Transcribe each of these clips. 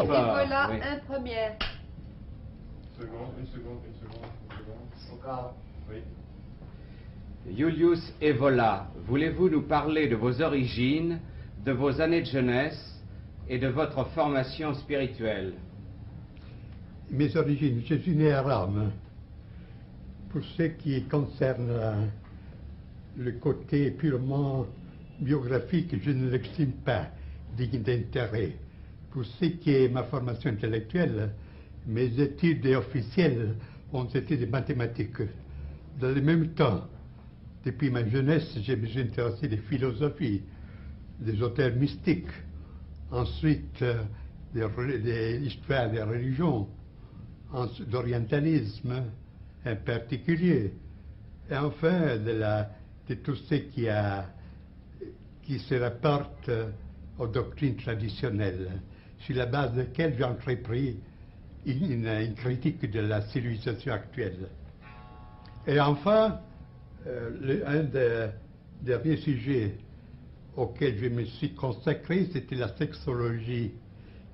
Et voilà oui. un premier. Une seconde. Encore. Oui. Julius Evola, voulez-vous nous parler de vos origines, de vos années de jeunesse et de votre formation spirituelle? Mes origines, je suis né à Rome. Pour ce qui concerne le côté purement biographique, je ne l'estime pas digne d'intérêt. Pour ce qui est ma formation intellectuelle, mes études officielles ont été des mathématiques. Dans le même temps, depuis ma jeunesse, je me suis intéressé des philosophies, des auteurs mystiques, ensuite de l'histoire des religions, d'orientalisme en particulier, et enfin de tout ce qui se rapporte aux doctrines traditionnelles, sur la base de laquelle j'ai entrepris une critique de la civilisation actuelle. Et enfin, un des derniers sujets auxquels je me suis consacré, c'était la sexologie,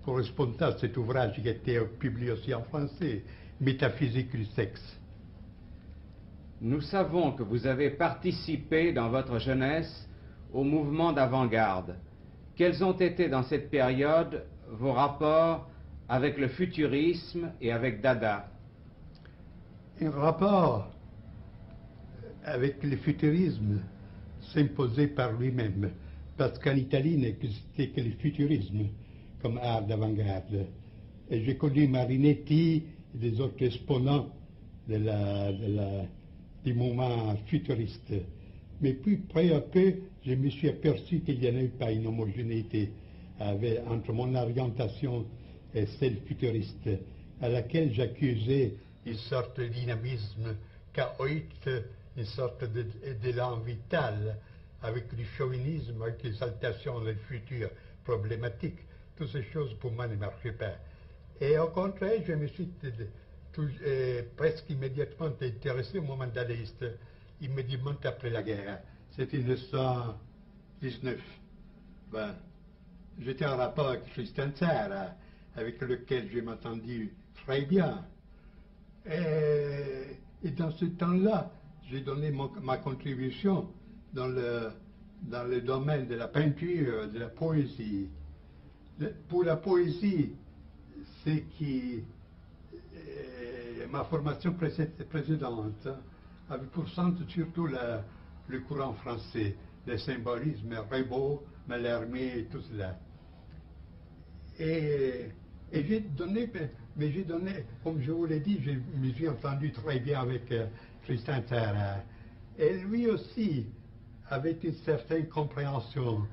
correspondant à cet ouvrage qui a été publié aussi en français, Métaphysique du sexe. Nous savons que vous avez participé dans votre jeunesse au mouvement d'avant-garde. Quels ont été dans cette période vos rapports avec le futurisme et avec Dada? Un rapport avec le futurisme s'imposait par lui-même, parce qu'en Italie n'existait que le futurisme comme art d'avant-garde. Et j'ai connu Marinetti et des autres exponents du mouvement futuriste. Mais puis, peu à peu, je me suis aperçu qu'il n'y en avait pas une homogénéité entre mon orientation et celle futuriste, à laquelle j'accusais une sorte de dynamisme chaotique, une sorte d'élan vital, avec du chauvinisme, avec l'exaltation du futur problématique. Toutes ces choses, pour moi, ne marchaient pas. Et au contraire, je me suis presque immédiatement intéressé au moment dadaïste, immédiatement après la guerre. C'était 1919. Ben, j'étais en rapport avec Tristan Tzara, avec lequel je m'entendis très bien. Et dans ce temps-là, j'ai donné ma contribution dans le domaine de la peinture, de la poésie. Pour la poésie, c'est ma formation précédente avait pour centre surtout le courant français, le symbolisme, Rimbaud, Mallarmé et tout cela. Et j'ai donné, comme je vous l'ai dit, je me suis entendu très bien avec Tristan Tzara. Et lui aussi avait une certaine compréhension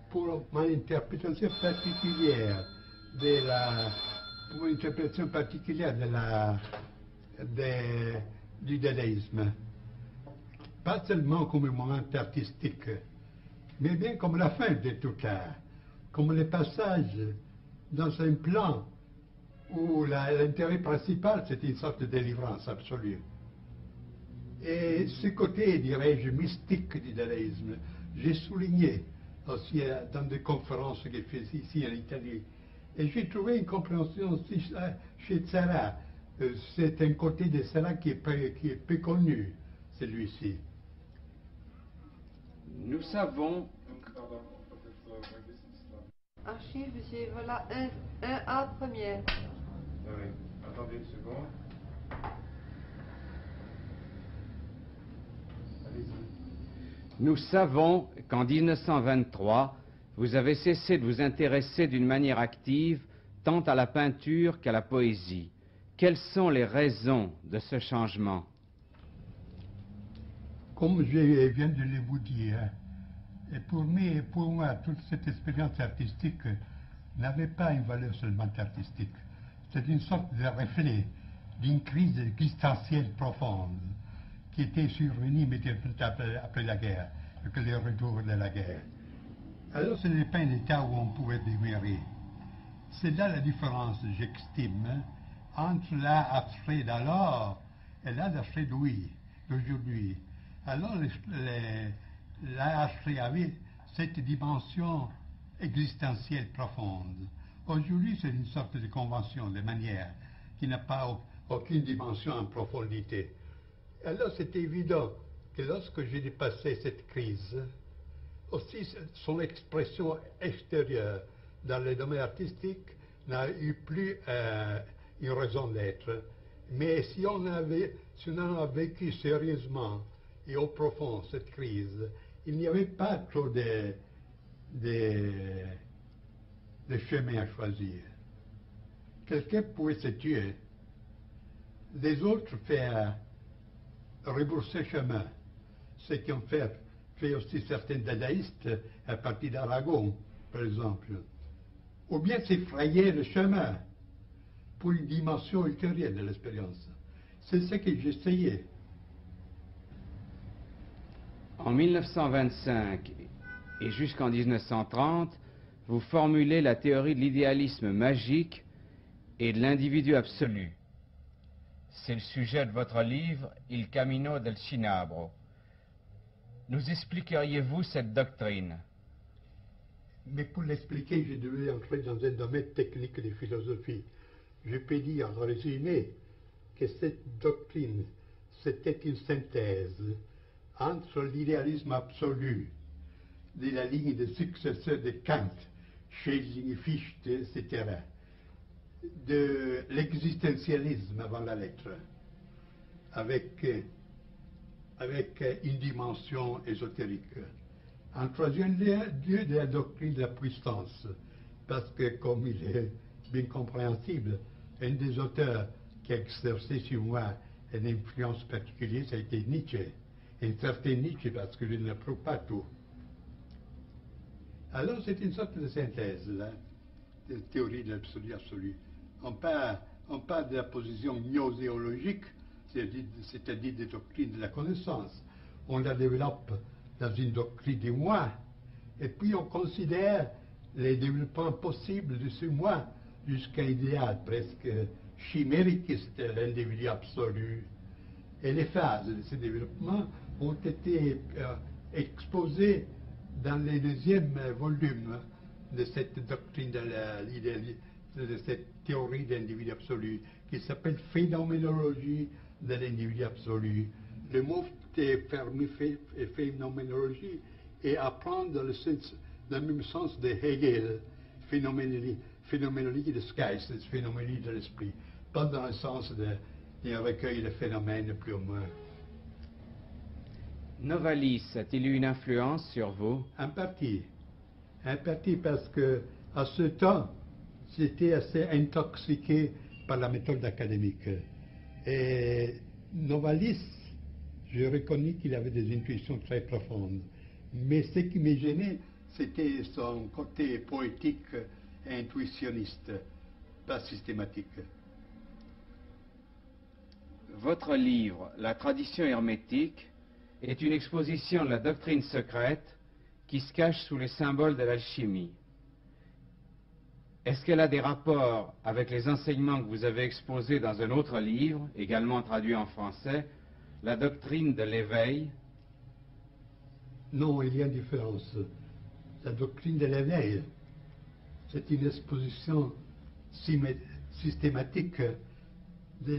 pour mon interprétation particulière du dadaïsme. Pas seulement comme un moment artistique, mais bien comme la fin de tout cas, comme le passage dans un plan où l'intérêt principal, c'était une sorte de délivrance absolue. Et ce côté, dirais-je, mystique du dadaïsme, j'ai souligné aussi dans des conférences qu'il faisait ici en Italie. Et j'ai trouvé une compréhension aussi chez Tzara. C'est un côté de Tzara qui est peu connu, celui-ci. Nous savons... Archive, monsieur, voilà un A premier. Oui. Attendez une seconde. Allez-y. Nous savons qu'en 1923, vous avez cessé de vous intéresser d'une manière active tant à la peinture qu'à la poésie. Quelles sont les raisons de ce changement? Comme je viens de le vous dire, et pour moi, toute cette expérience artistique n'avait pas une valeur seulement artistique. C'est une sorte de reflet d'une crise existentielle profonde qui était survenue immédiatement après la guerre, avec le retour de la guerre. Alors ce n'est pas un état où on pouvait demeurer. C'est là la différence, j'estime, entre l'art abstrait d'alors et l'art abstrait d'aujourd'hui. Alors l'art abstrait avait cette dimension existentielle profonde. Aujourd'hui, c'est une sorte de convention, de manière, qui n'a pas aucune dimension en profondité. Alors, c'est évident que lorsque j'ai dépassé cette crise, aussi son expression extérieure dans le domaine artistique n'a eu plus une raison d'être. Mais si on en a vécu sérieusement et au profond cette crise, il n'y avait pas trop de chemin à choisir. Quelqu'un pouvait se tuer, les autres faire rebourser chemin, ce qui ont fait aussi certains dadaïstes à partir d'Aragon, par exemple, ou bien s'effrayer le chemin pour une dimension ultérieure de l'expérience. C'est ce que j'essayais. En 1925 et jusqu'en 1930, vous formulez la théorie de l'idéalisme magique et de l'individu absolu. C'est le sujet de votre livre « Il Camino del Cinabro ». Nous expliqueriez-vous cette doctrine? Mais pour l'expliquer, je devais entrer dans un domaine technique de philosophie. Je peux dire en résumé que cette doctrine, c'était une synthèse entre l'idéalisme absolu de la ligne des successeurs de Kant, Schelling, Fichte, etc., de l'existentialisme avant la lettre, avec une dimension ésotérique. En troisième lieu, de la doctrine de la puissance, parce que, comme il est bien compréhensible, un des auteurs qui a exercé sur moi une influence particulière, ça a été Nietzsche. Un certain Nietzsche, parce que je n'approuve pas tout. Alors, c'est une sorte de synthèse, là, de théorie de l'absolu absolu. On parle de la position gnoséologique, c'est-à-dire des doctrines de la connaissance. On la développe dans une doctrine du moi, et puis on considère les développements possibles de ce moi jusqu'à l'idéal presque chimérique, c'est l'individu absolu. Et les phases de ce développement ont été exposées dans le deuxième volume de cette doctrine de cette théorie de l'individu absolu, qui s'appelle phénoménologie de l'individu absolu. Le mot est fermé phénoménologie et apprendre dans le même sens de Hegel, phénoménologie de Geist, phénoménologie de l'esprit, pas dans le sens d'un recueil de phénomènes plus ou moins. Novalis a-t-il eu une influence sur vous? En partie parce que à ce temps, j'étais assez intoxiqué par la méthode académique. Et Novalis, je reconnais qu'il avait des intuitions très profondes. Mais ce qui me gênait, c'était son côté poétique et intuitionniste, pas systématique. Votre livre, La tradition hermétique, est une exposition de la doctrine secrète qui se cache sous les symboles de l'alchimie. Est-ce qu'elle a des rapports avec les enseignements que vous avez exposés dans un autre livre, également traduit en français, La doctrine de l'éveil? Non, il y a une différence. La doctrine de l'éveil, c'est une exposition systématique de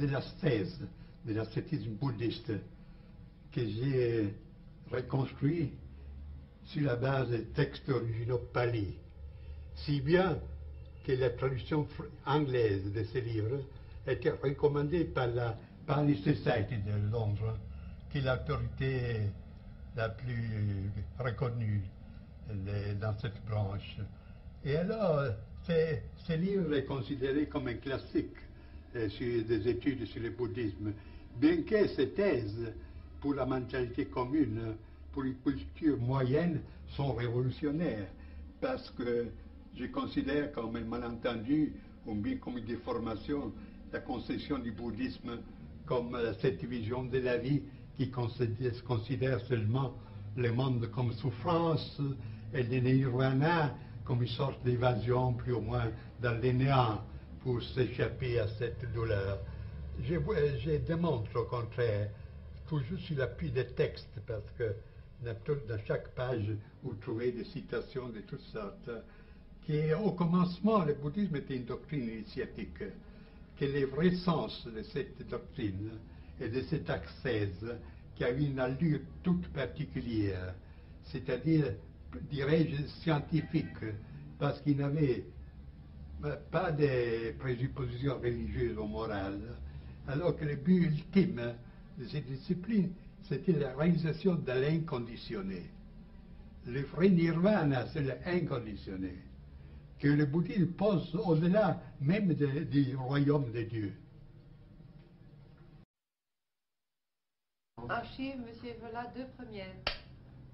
l'ascèse, de l'ascétisme bouddhiste, que j'ai reconstruit sur la base des textes originaux pali. Si bien que la traduction anglaise de ces livres était recommandée par la Pali Society de Londres, qui est l'autorité la plus reconnue dans cette branche. Et alors, ce livre est considéré comme un classique sur des études sur le bouddhisme, bien que ces thèses pour la mentalité commune, pour une culture moyenne, sont révolutionnaires, parce que je considère comme un malentendu, ou bien comme une déformation, la conception du bouddhisme comme cette vision de la vie qui considère seulement le monde comme souffrance et le nirvana comme une sorte d'évasion plus ou moins dans le néant pour s'échapper à cette douleur. Je démontre au contraire, toujours sur l'appui des textes, parce que dans chaque page, vous trouvez des citations de toutes sortes, qu'au commencement, le bouddhisme était une doctrine initiatique, que le vrai sens de cette doctrine et de cette ascèse qui avait une allure toute particulière, c'est-à-dire, dirais-je, scientifique, parce qu'il n'avait pas de présuppositions religieuses ou morales, alors que le but ultime de cette discipline, c'était la réalisation de l'inconditionné. Le vrai nirvana, c'est l'inconditionné, que le bouddhisme pose au-delà même du royaume de Dieu. Archive, monsieur, voilà 2 premières.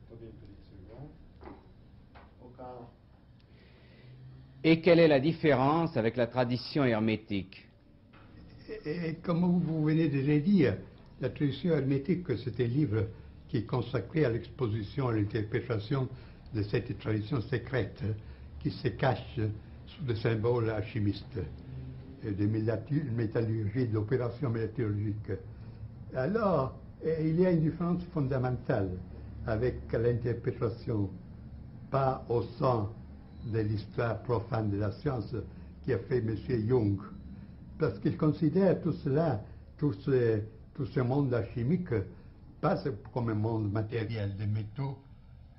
Attendez une petite seconde. Au cas. Et quelle est la différence avec la tradition hermétique? Et comme vous venez de le dire, la tradition hermétique, c'est un livre qui est consacré à l'exposition, à l'interprétation de cette tradition secrète qui se cache sous des symboles alchimistes, de métallurgie, d'opérations métallurgiques. Alors, il y a une différence fondamentale avec l'interprétation, pas au sens de l'histoire profane de la science qui a fait M. Jung, parce qu'il considère tout cela, tout ce monde alchimique, pas comme un monde matériel de métaux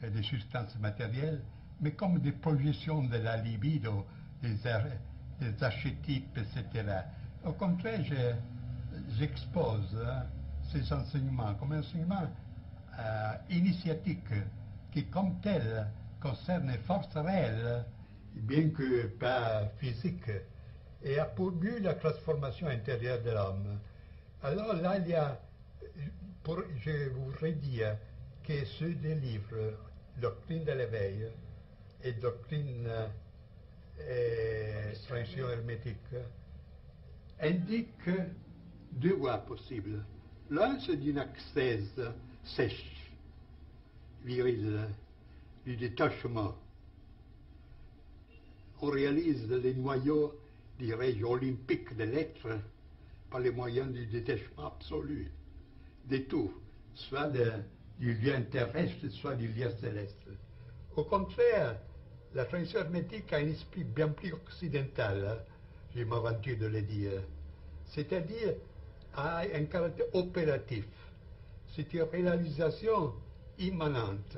et de substances matérielles, mais comme des projections de la libido, des archétypes, etc. Au contraire, j'expose ces enseignements comme un enseignement initiatique qui, comme tel, concerne les forces réelles, bien que pas physiques, et a pour but la transformation intérieure de l'homme. Alors là, il y a, je voudrais dire que ceux des livres, Doctrine de l'éveil et Doctrine tradition hermétique, indiquent 2 voies possibles. L'un, c'est d'une ascèse sèche, virile, du détachement. On réalise les noyaux, dirais-je, olympiques de l'être par les moyens du détachement absolu de tout, soit du lien terrestre, soit du lien céleste. Au contraire, la tradition hermétique a un esprit bien plus occidental, je m'aventure de le dire, c'est-à-dire a un caractère opératif. C'est une réalisation immanente,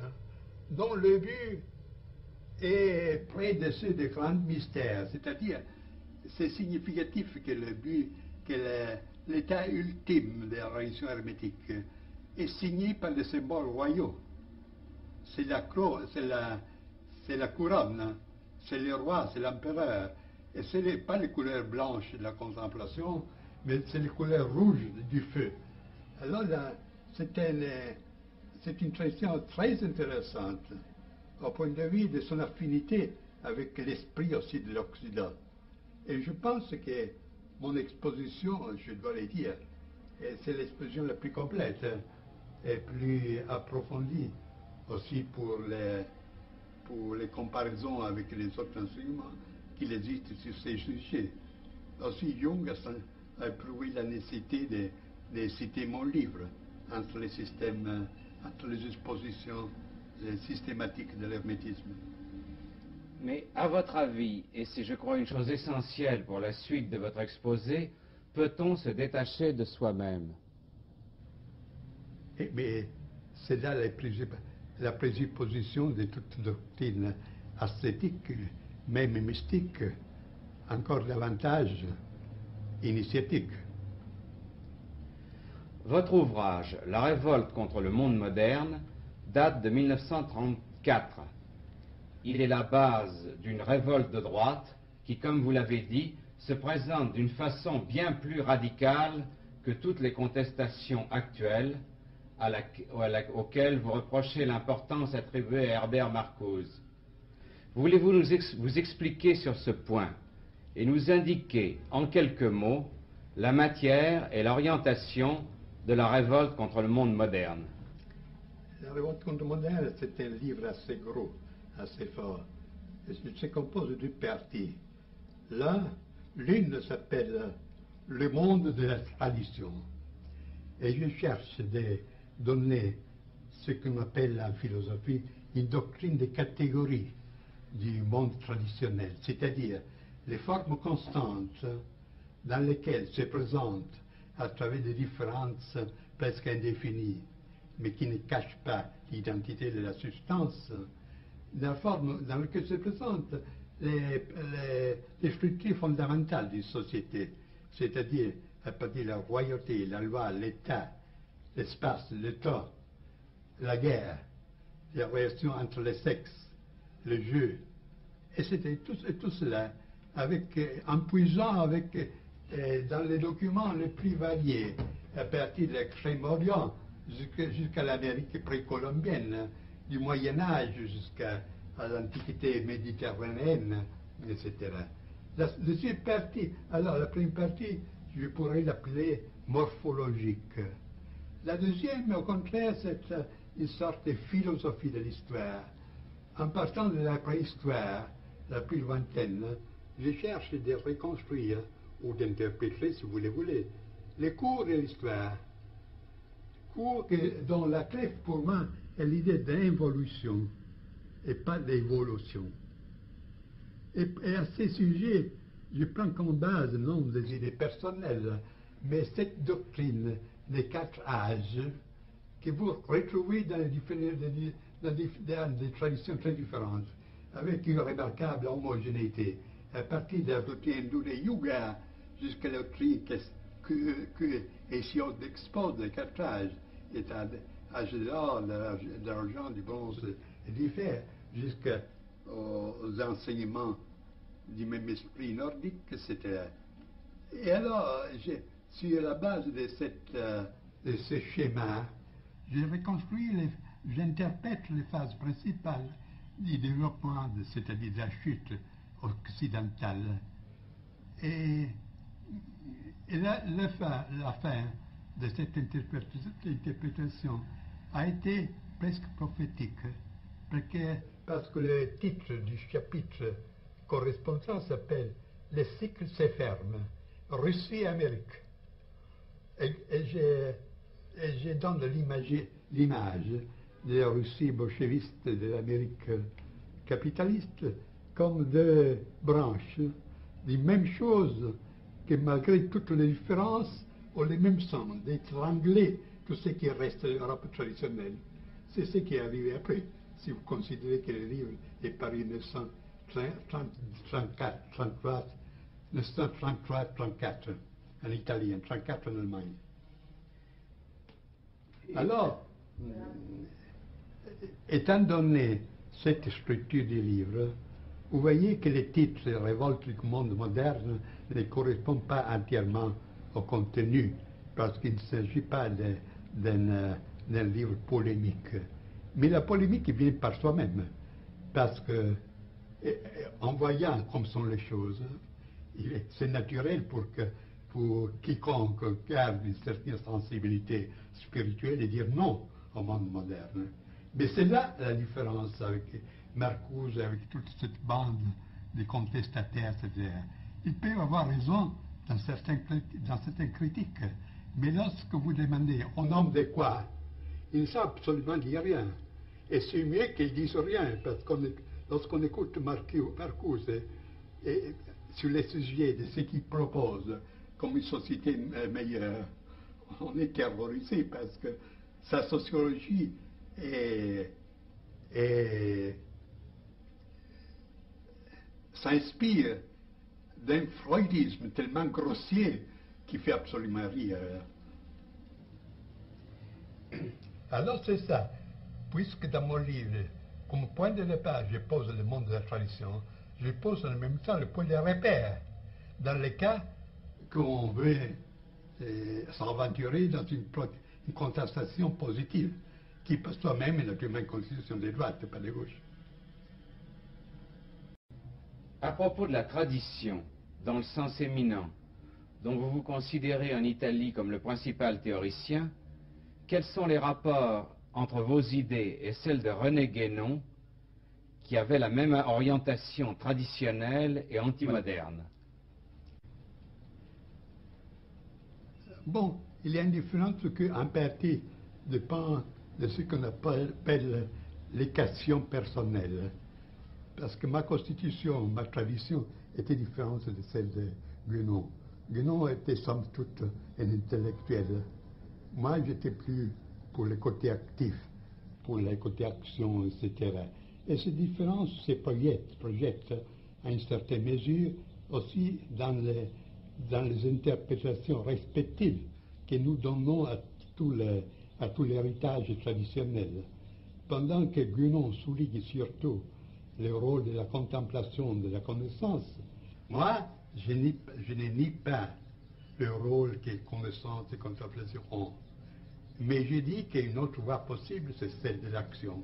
dont le but est près de ceux des grands mystères, c'est-à-dire c'est significatif que le but, que l'état ultime de la religion hermétique est signé par des symboles royaux. C'est la croix, c'est la couronne, c'est le roi, c'est l'empereur. Et ce n'est pas les couleurs blanches de la contemplation, mais c'est les couleurs rouges du feu. Alors là, c'est une tradition très intéressante au point de vue de son affinité avec l'esprit aussi de l'Occident. Et je pense que mon exposition, je dois le dire, c'est l'exposition la plus complète et plus approfondie aussi pour les comparaisons avec les autres enseignements qu'il existe sur ces sujets. Aussi Jung a éprouvé la nécessité de citer mon livre entre les systèmes, entre les expositions systématiques de l'hermétisme. Mais à votre avis, et c'est je crois une chose essentielle pour la suite de votre exposé, peut-on se détacher de soi-même? Mais c'est là la présupposition de toute doctrine ascétique, même mystique, encore davantage initiatique. Votre ouvrage, La révolte contre le monde moderne, date de 1934. Il est la base d'une révolte de droite qui, comme vous l'avez dit, se présente d'une façon bien plus radicale que toutes les contestations actuelles auxquelles vous reprochez l'importance attribuée à Herbert Marcuse. Voulez-vous vous expliquer sur ce point et nous indiquer en quelques mots la matière et l'orientation de la révolte contre le monde moderne? La révolte contre le monde moderne, c'est un livre assez gros, assez fort. Il se compose de 2 parties. L'une s'appelle Le monde de la tradition. Et je cherche de donner ce qu'on appelle en philosophie une doctrine de catégories, du monde traditionnel, c'est-à-dire les formes constantes dans lesquelles se présentent à travers des différences presque indéfinies, mais qui ne cachent pas l'identité de la substance, la forme dans laquelle se présentent les structures fondamentales d'une société, c'est-à-dire à partir de la royauté, la loi, l'État, l'espace, le temps, la guerre, la relation entre les sexes, le jeu, et c'était tout cela, en puisant dans les documents les plus variés, à partir de l'Extrême-Orient jusqu'à l'Amérique précolombienne, du Moyen-Âge jusqu'à l'Antiquité méditerranéenne, etc. La deuxième partie, alors la première partie, je pourrais l'appeler morphologique. La deuxième, au contraire, c'est une sorte de philosophie de l'histoire. En partant de la préhistoire, la plus lointaine, je cherche de reconstruire ou d'interpréter, si vous le voulez, les cours de l'histoire. Cours dont la clé pour moi est l'idée d'involution et pas d'évolution. Et à ces sujets, je prends comme base non des idées personnelles, mais cette doctrine des 4 âges que vous retrouvez dans des traditions très différentes, avec une remarquable homogénéité, à partir de la doctrine hindoue des yugas jusqu'à la doctrine que Hésiode expose les 4 âges, l'âge de l'or, de l'argent, du bronze et du fer, jusqu'aux enseignements du même esprit nordique, etc. Et alors, sur la base de ce schéma, j'interprète les phases principales du développement, c'est-à-dire de la chute occidentale. Et la fin de cette interprétation a été presque prophétique, parce que le titre du chapitre correspondant s'appelle « Les cycles se ferment, Russie et Amérique ». Et je donne l'image de la Russie bolchéviste et de l'Amérique capitaliste comme deux branches des mêmes choses que malgré toutes les différences ont le même sens, d'étrangler tout ce qui reste de l'Europe traditionnelle. C'est ce qui est arrivé après, si vous considérez que le livre est paru en 1933-34 en Italie, en 1934 en Allemagne. Alors, étant donné cette structure du livre, vous voyez que le titre « Révolte du monde moderne » ne correspond pas entièrement au contenu, parce qu'il ne s'agit pas d'un livre polémique. Mais la polémique vient par soi-même, parce que, en voyant comme sont les choses, c'est naturel pour quiconque garde une certaine sensibilité spirituelle de dire non au monde moderne. Mais c'est là la différence avec Marcuse, avec toute cette bande de contestataires, etc. Ils peuvent avoir raison dans certaines critiques, mais lorsque vous demandez au nom de quoi, ils ne savent absolument dire rien. Et c'est mieux qu'ils disent rien, parce que lorsqu'on écoute Marcuse sur les sujets de ce qu'il propose comme une société meilleure, on est terrorisé parce que sa sociologie s'inspire d'un freudisme tellement grossier qui fait absolument rire. Alors c'est ça, puisque dans mon livre, comme point de départ, je pose le monde de la tradition, je pose en même temps le point de repère, dans le cas qu'on veut s'aventurer dans une contestation positive, qui par soi-même est naturellement une constitution de droite, pas de gauche. À propos de la tradition, dans le sens éminent, dont vous vous considérez en Italie comme le principal théoricien, quels sont les rapports entre vos idées et celles de René Guénon, qui avait la même orientation traditionnelle et antimoderne? Bon, il y a une différence qu'en partie dépend de ce qu'on appelle l'équation personnelle. Parce que ma constitution, ma tradition était différente de celle de Guénon. Guénon était somme toute un intellectuel. Moi, j'étais plus pour le côté actif, pour le côté action, etc. Et ces différences se projettent à une certaine mesure aussi dans les interprétations respectives que nous donnons à tout l'héritage traditionnel. Pendant que Guénon souligne surtout le rôle de la contemplation, de la connaissance, moi, je ne nie pas le rôle que connaissance et contemplation ont. Mais je dis qu'une autre voie possible, c'est celle de l'action.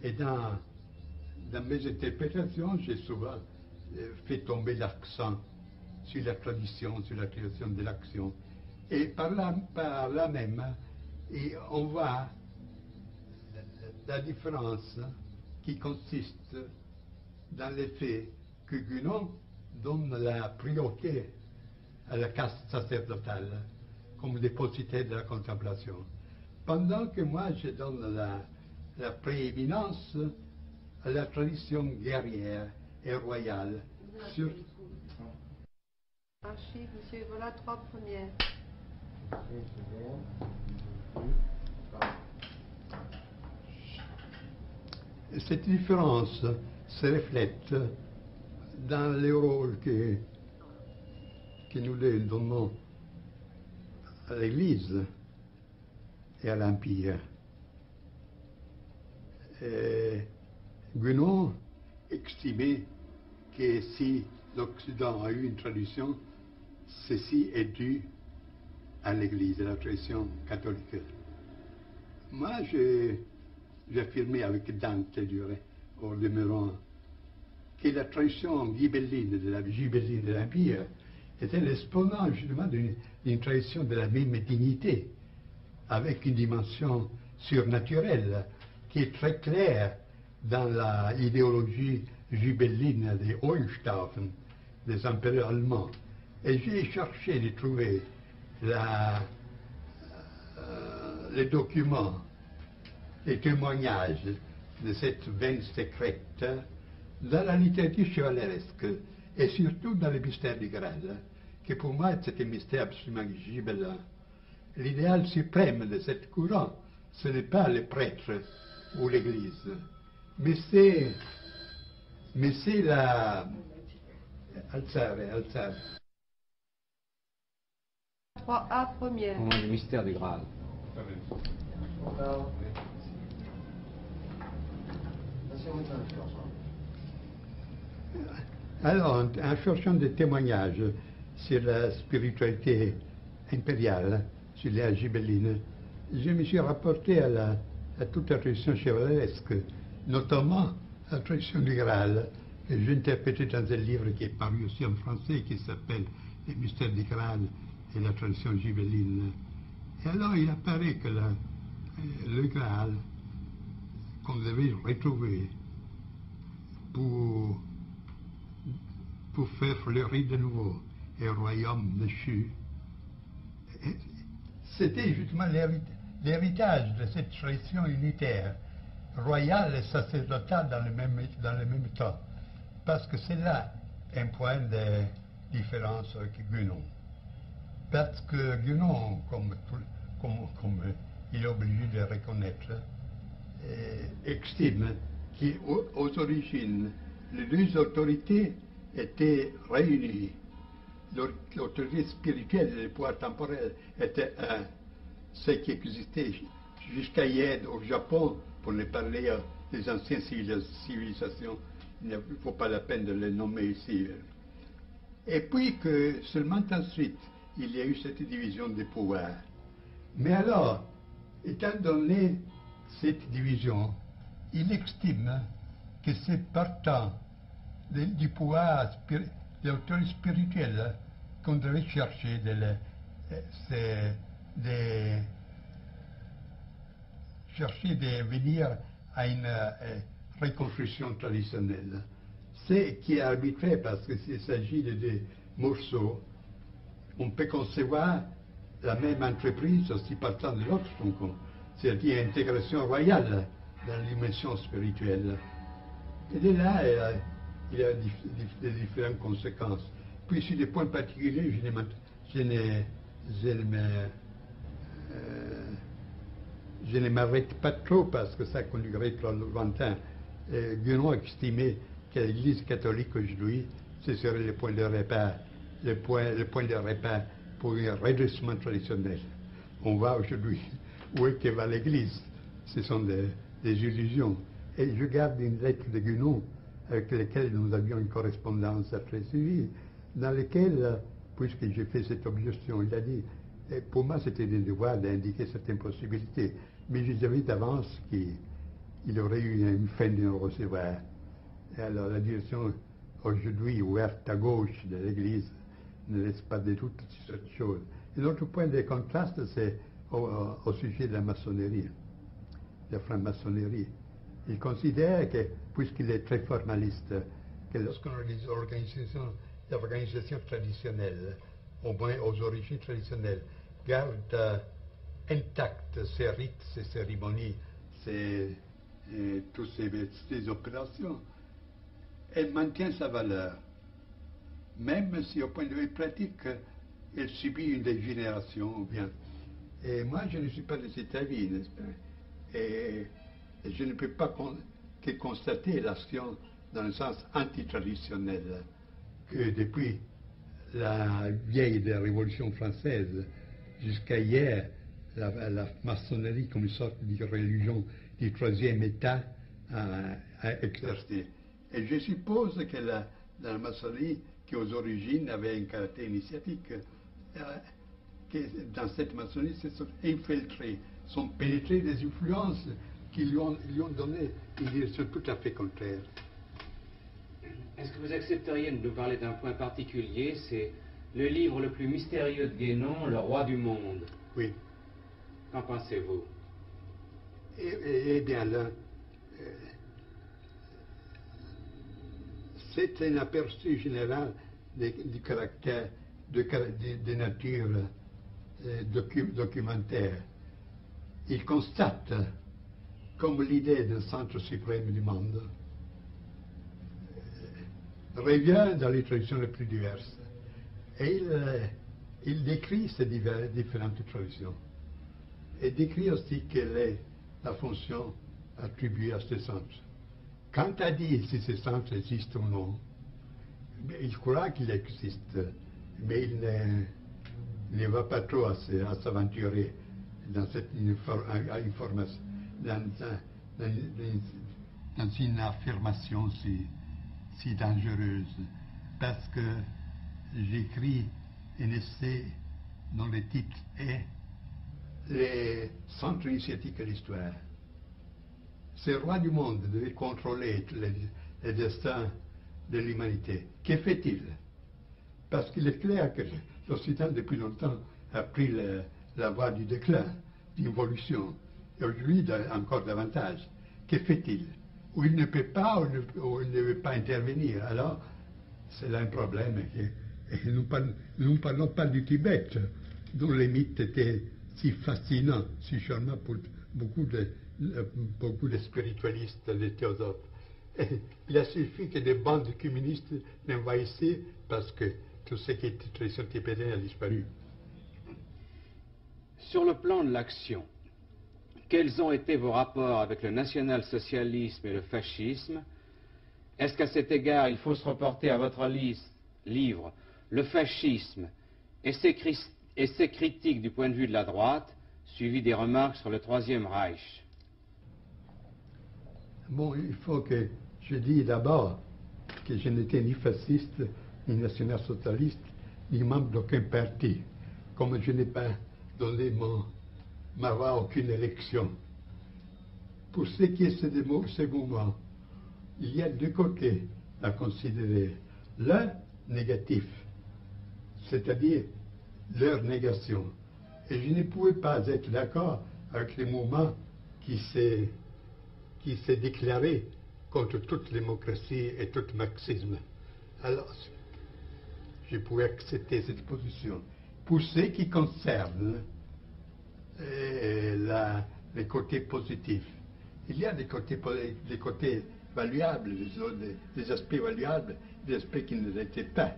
Et dans mes interprétations, j'ai souvent fait tomber l'accent sur la tradition, sur la création de l'action. Et par là même, et on voit la différence qui consiste dans le fait que Guénon donne la priorité à la caste sacerdotale comme dépositaire de la contemplation, pendant que moi je donne la prééminence à la tradition guerrière et royale. Archives, monsieur, voilà 3 premières. Cette différence se reflète dans les rôles que nous donnons à l'Église et à l'Empire. Guénon estimait que si l'Occident a eu une tradition, ceci est dû à l'Église, à la tradition catholique. Moi, j'affirmais avec Dante, au demeurant, que la tradition ghibelline de l'Empire était l'exponent justement d'une tradition de la même dignité, avec une dimension surnaturelle qui est très claire dans l'idéologie ghibelline des Hohenstaufen, des empereurs allemands. Et j'ai cherché de trouver les documents, les témoignages de cette veine secrète dans la littérature chevaleresque et surtout dans le mystère du Graal, qui pour moi c'est un mystère absolument gibelin. L'idéal suprême de cette courant, ce n'est pas le prêtre ou l'Église, mais c'est la... Alzare. 3A première. Le mystère du Graal. Alors, en cherchant des témoignages sur la spiritualité impériale, sur l'ère ghibelline, je me suis rapporté à toute la tradition chevaleresque, notamment à la tradition du Graal, que j'ai interprété dans un livre qui est paru aussi en français, qui s'appelle Les mystères du Graal et la tradition ghibelline. Et alors, il apparaît que le Graal, qu'on devait retrouver pour faire fleurir de nouveau un royaume déchu, c'était justement l'héritage de cette tradition unitaire, royale et sacerdotale dans le même temps. Parce que c'est là un point de différence avec Guénon. Parce que Guénon, comme il est obligé de reconnaître, estime qu'aux origines, les deux autorités étaient réunies. L'autorité spirituelle et le pouvoir temporel étaient un. Ce qui existait jusqu'à hier au Japon, pour ne parler des anciennes civilisations, il ne faut pas la peine de les nommer ici. Et puis que seulement ensuite, il y a eu cette division des pouvoirs. Mais alors, étant donné cette division, il estime que c'est partant du pouvoir de l'autorité spirituelle qu'on devait chercher de venir à une reconstruction traditionnelle. C'est qui est arbitraire parce qu'il s'agit de des morceaux. On peut concevoir la même entreprise aussi partant de l'autre, c'est-à-dire intégration royale dans la dimension spirituelle. Et de là, il y a des différentes conséquences. Puis sur des points particuliers, je ne m'arrête pas trop parce que ça conduirait trop lointain. Guénon estimait que l'Église catholique aujourd'hui, ce serait le point de repère, le point de repère pour un redressement traditionnel. On voit aujourd'hui où est que va l'Église. Ce sont des illusions. Et je garde une lettre de Guénon avec laquelle nous avions une correspondance très suivie, dans laquelle, puisque j'ai fait cette objection, il a dit, pour moi c'était le devoir d'indiquer certaines possibilités, mais je savais d'avance qu'il aurait eu une fin de nous recevoir. Et alors la direction aujourd'hui ouverte à gauche de l'Église ne laisse pas de doute sur cette chose. Et l'autre point de contraste, c'est au sujet de la maçonnerie, de la franc-maçonnerie. Il considère que, puisqu'il est très formaliste, que lorsqu'on organise l'organisation traditionnelle, au moins aux origines traditionnelles, garde intactes ces rites, ces cérémonies, toutes ces opérations, elle maintient sa valeur, même si au point de vue pratique, elle subit une dégénération ou bien. Et moi, je ne suis pas de cet avis, n'est-ce pas? Et je ne peux pas que constater l'action dans le sens antitraditionnel, que depuis la vieille de la Révolution française jusqu'à hier, la maçonnerie comme une sorte de religion du troisième État a exercé. Et je suppose que la maçonnerie, qui aux origines avait un caractère initiatique, que dans cette maçonnerie se sont infiltrés, sont pénétrés des influences qui lui ont donné une direction tout à fait contraire. Est-ce que vous accepteriez de nous parler d'un point particulier? C'est le livre le plus mystérieux de Guénon, Le Roi du Monde. Oui. Qu'en pensez-vous? Eh bien là, c'est un aperçu général du caractère de nature documentaire. Il constate comme l'idée d'un centre suprême du monde revient dans les traditions les plus diverses. Et il décrit ces différentes traditions. Et décrit aussi quelle est la fonction attribuée à ce centre. Quant à dire si ce centre existe ou non, il croit qu'il existe, mais il ne va pas trop à s'aventurer dans cette information, dans une affirmation si dangereuse, parce que j'écris un essai dont le titre est Les centres initiatiques de l'histoire. Ce roi du monde devait contrôler les destins de l'humanité. Que fait-il? Parce qu'il est clair que l'Occident, depuis longtemps, a pris la voie du déclin, d'involution. Et aujourd'hui, encore davantage. Que fait-il? Ou il ne peut pas, ou il ne veut pas intervenir. Alors, c'est là un problème. Et nous ne parlons pas du Tibet, dont les mythes étaient si fascinants, si charmants pour beaucoup de spiritualistes, de théosophes. Et il a suffi que des bandes communistes l'envahissaient parce que tout ce qui était tradition tibétaine a disparu. Sur le plan de l'action, quels ont été vos rapports avec le national-socialisme et le fascisme? Est-ce qu'à cet égard, il faut se reporter à votre livre « Le fascisme et ses critiques du point de vue de la droite », suivi des remarques sur le Troisième Reich? Bon, il faut que je dise d'abord que je n'étais ni fasciste, ni national-socialiste, ni membre d'aucun parti, comme je n'ai pas donné ma voix à aucune élection. Pour ce qui est de ce mouvement, il y a deux côtés à considérer. L'un négatif, c'est-à-dire leur négation. Et je ne pouvais pas être d'accord avec le mouvement qui s'est déclaré contre toute démocratie et tout marxisme. Alors, je pouvais accepter cette position. Pour ce qui concerne les côtés positifs, il y a des côtés valuables, des aspects valuables, des aspects qui ne l'étaient pas.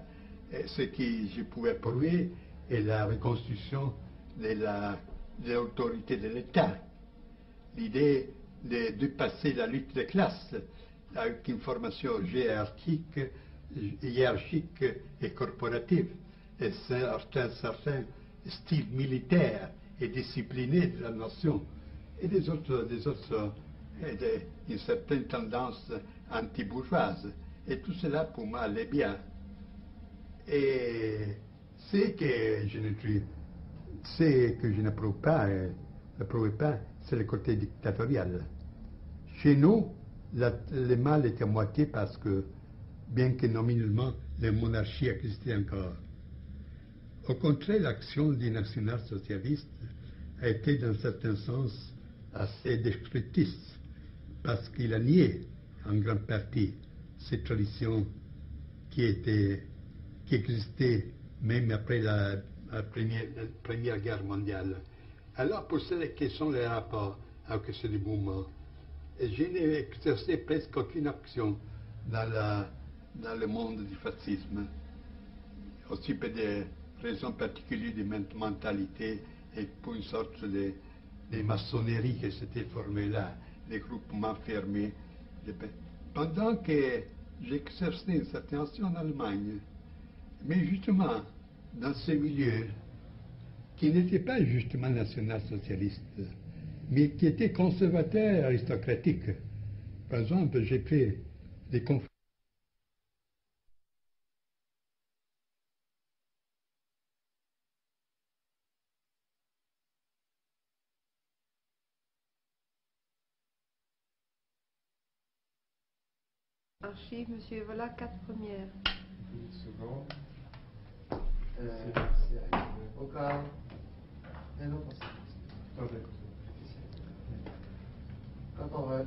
Et ce que je pouvais prouver est la reconstruction de l'autorité de l'État. L'idée de dépasser la lutte des classes avec une formation hiérarchique et corporative, et un certain style militaire et discipliné de la nation, et une certaine tendance anti-bourgeoise. Et tout cela, pour moi, allait bien. Et ce que je n'approuve pas, c'est le côté dictatorial. Chez nous, le mal est à moitié parce que, bien que nominalement, la monarchie existait encore. Au contraire, l'action du national-socialiste a été, dans un certain sens, assez destructrice, parce qu'il a nié, en grande partie, ces traditions qui existaient même après la Première Guerre mondiale. Alors, pour ceux qui sont les rapports avec ce mouvement, je n'ai exercé presque aucune action dans le monde du fascisme, aussi pour des raisons particulières de mentalité et pour une sorte de maçonnerie qui s'était formée là, des groupements fermés. Pendant que j'exerçais une certaine action en Allemagne, mais justement dans ce milieu qui n'était pas justement national-socialiste, mais qui était conservateur et aristocratique. Par exemple, j'ai fait des conférences. Archives, monsieur, voilà 4 premières. Une seconde. Au cas. Non, pas Attendez. quand on veut.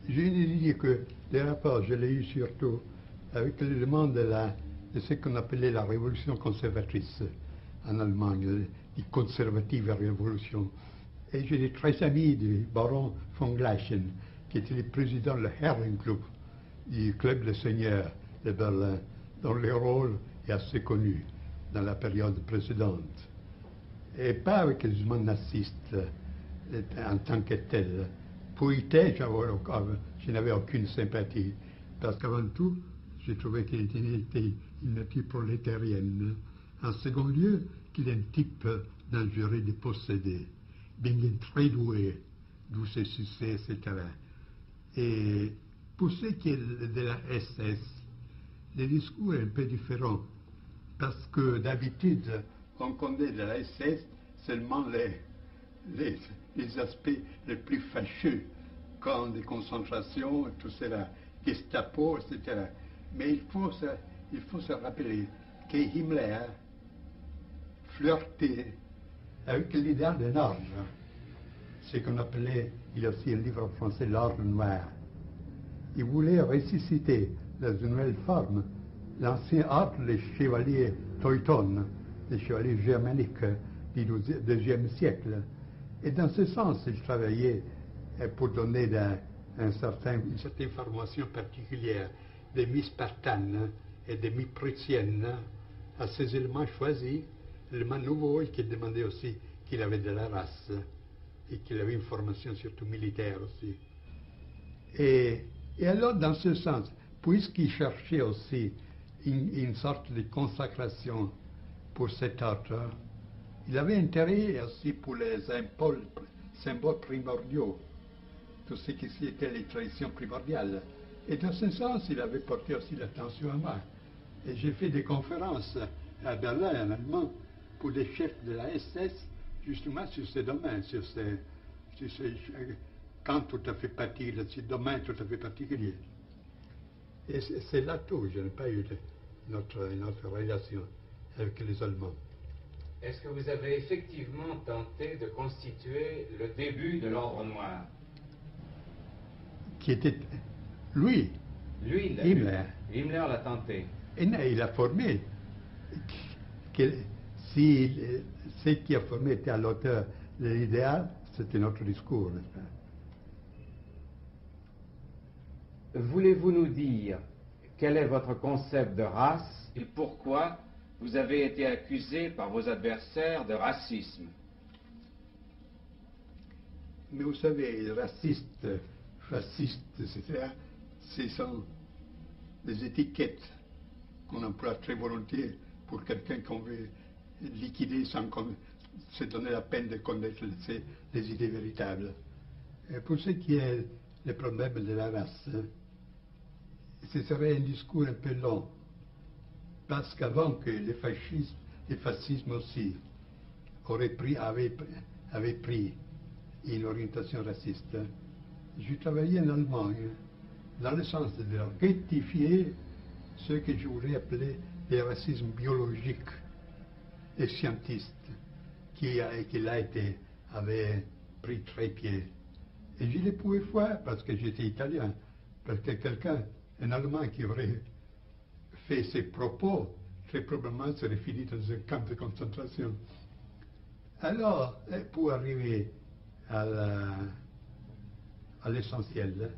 J'ai une idée que les rapports, je l'ai eu surtout avec l'élément de ce qu'on appelait la révolution conservatrice en Allemagne, die conservative révolution. Et j'ai des très amis du baron von Gleichen, qui était le président du Herrenclub, du club de seigneurs de Berlin, dont le rôle est assez connu dans la période précédente. Et pas avec les mouvements nazistes en tant que tel. Pour Hitler, je n'avais aucune sympathie, parce qu'avant tout, j'ai trouvé qu'il était une type prolétarienne. En second lieu, qu'il est un type dangereux de posséder, bien très doué, d'où ses succès, etc. Et pour ce qui est de la SS, le discours est un peu différent, parce que d'habitude, on connaît de la SS seulement les aspects les plus fâcheux, camps de concentration, tout cela, Gestapo, etc. Mais il faut se rappeler que Himmler flirtait avec l'idéal d'un ordre, ce qu'on appelait, il y a aussi un livre en français, l'ordre noir. Il voulait ressusciter dans une nouvelle forme l'ancien ordre des chevaliers Teutones, des chevaliers germaniques du IIe siècle. Et dans ce sens, il travaillait pour donner une certaine formation particulière des mi-spartanes et des mi-prussiennes à ces éléments choisis, éléments nouveaux, et qui demandaient aussi qu'il avait de la race et qu'il avait une formation surtout militaire aussi. Et alors, dans ce sens, puisqu'il cherchait aussi une sorte de consacration pour cet ordre, il avait intérêt aussi pour les symboles primordiaux, tout ce qui était les traditions primordiales. Et dans ce sens, il avait porté aussi l'attention à moi. Et j'ai fait des conférences à Berlin, en allemand, pour des chefs de la SS, justement sur ces domaines, sur ces camps tout à fait particuliers, ces domaines tout à fait particuliers. Et c'est là tout, je n'ai pas eu notre relation avec les Allemands. Est-ce que vous avez effectivement tenté de constituer le début de l'Ordre Noir? Qui était, lui, Himmler. Himmler l'a tenté. Et il a formé. Si ce qui a formé était à l'auteur de l'idéal, c'était notre discours, n'est-ce pas? voulez-vous nous dire quel est votre concept de race et pourquoi vous avez été accusé par vos adversaires de racisme? Mais vous savez, raciste, fasciste, etc., ce sont des étiquettes qu'on emploie très volontiers pour quelqu'un qu'on veut liquider sans se donner la peine de connaître les idées véritables. Et pour ce qui est le problème de la race, ce serait un discours un peu long, parce qu'avant que le fascisme aussi avait pris une orientation raciste, je travaillais en Allemagne dans le sens de rectifier ce que je voudrais appeler le racisme biologique et scientiste qui avait pris très pied. Et je ne pouvais faire parce que j'étais italien, parce que quelqu'un, un Allemand qui aurait fait ces propos, très probablement serait fini dans un camp de concentration. Alors, pour arriver à l'essentiel,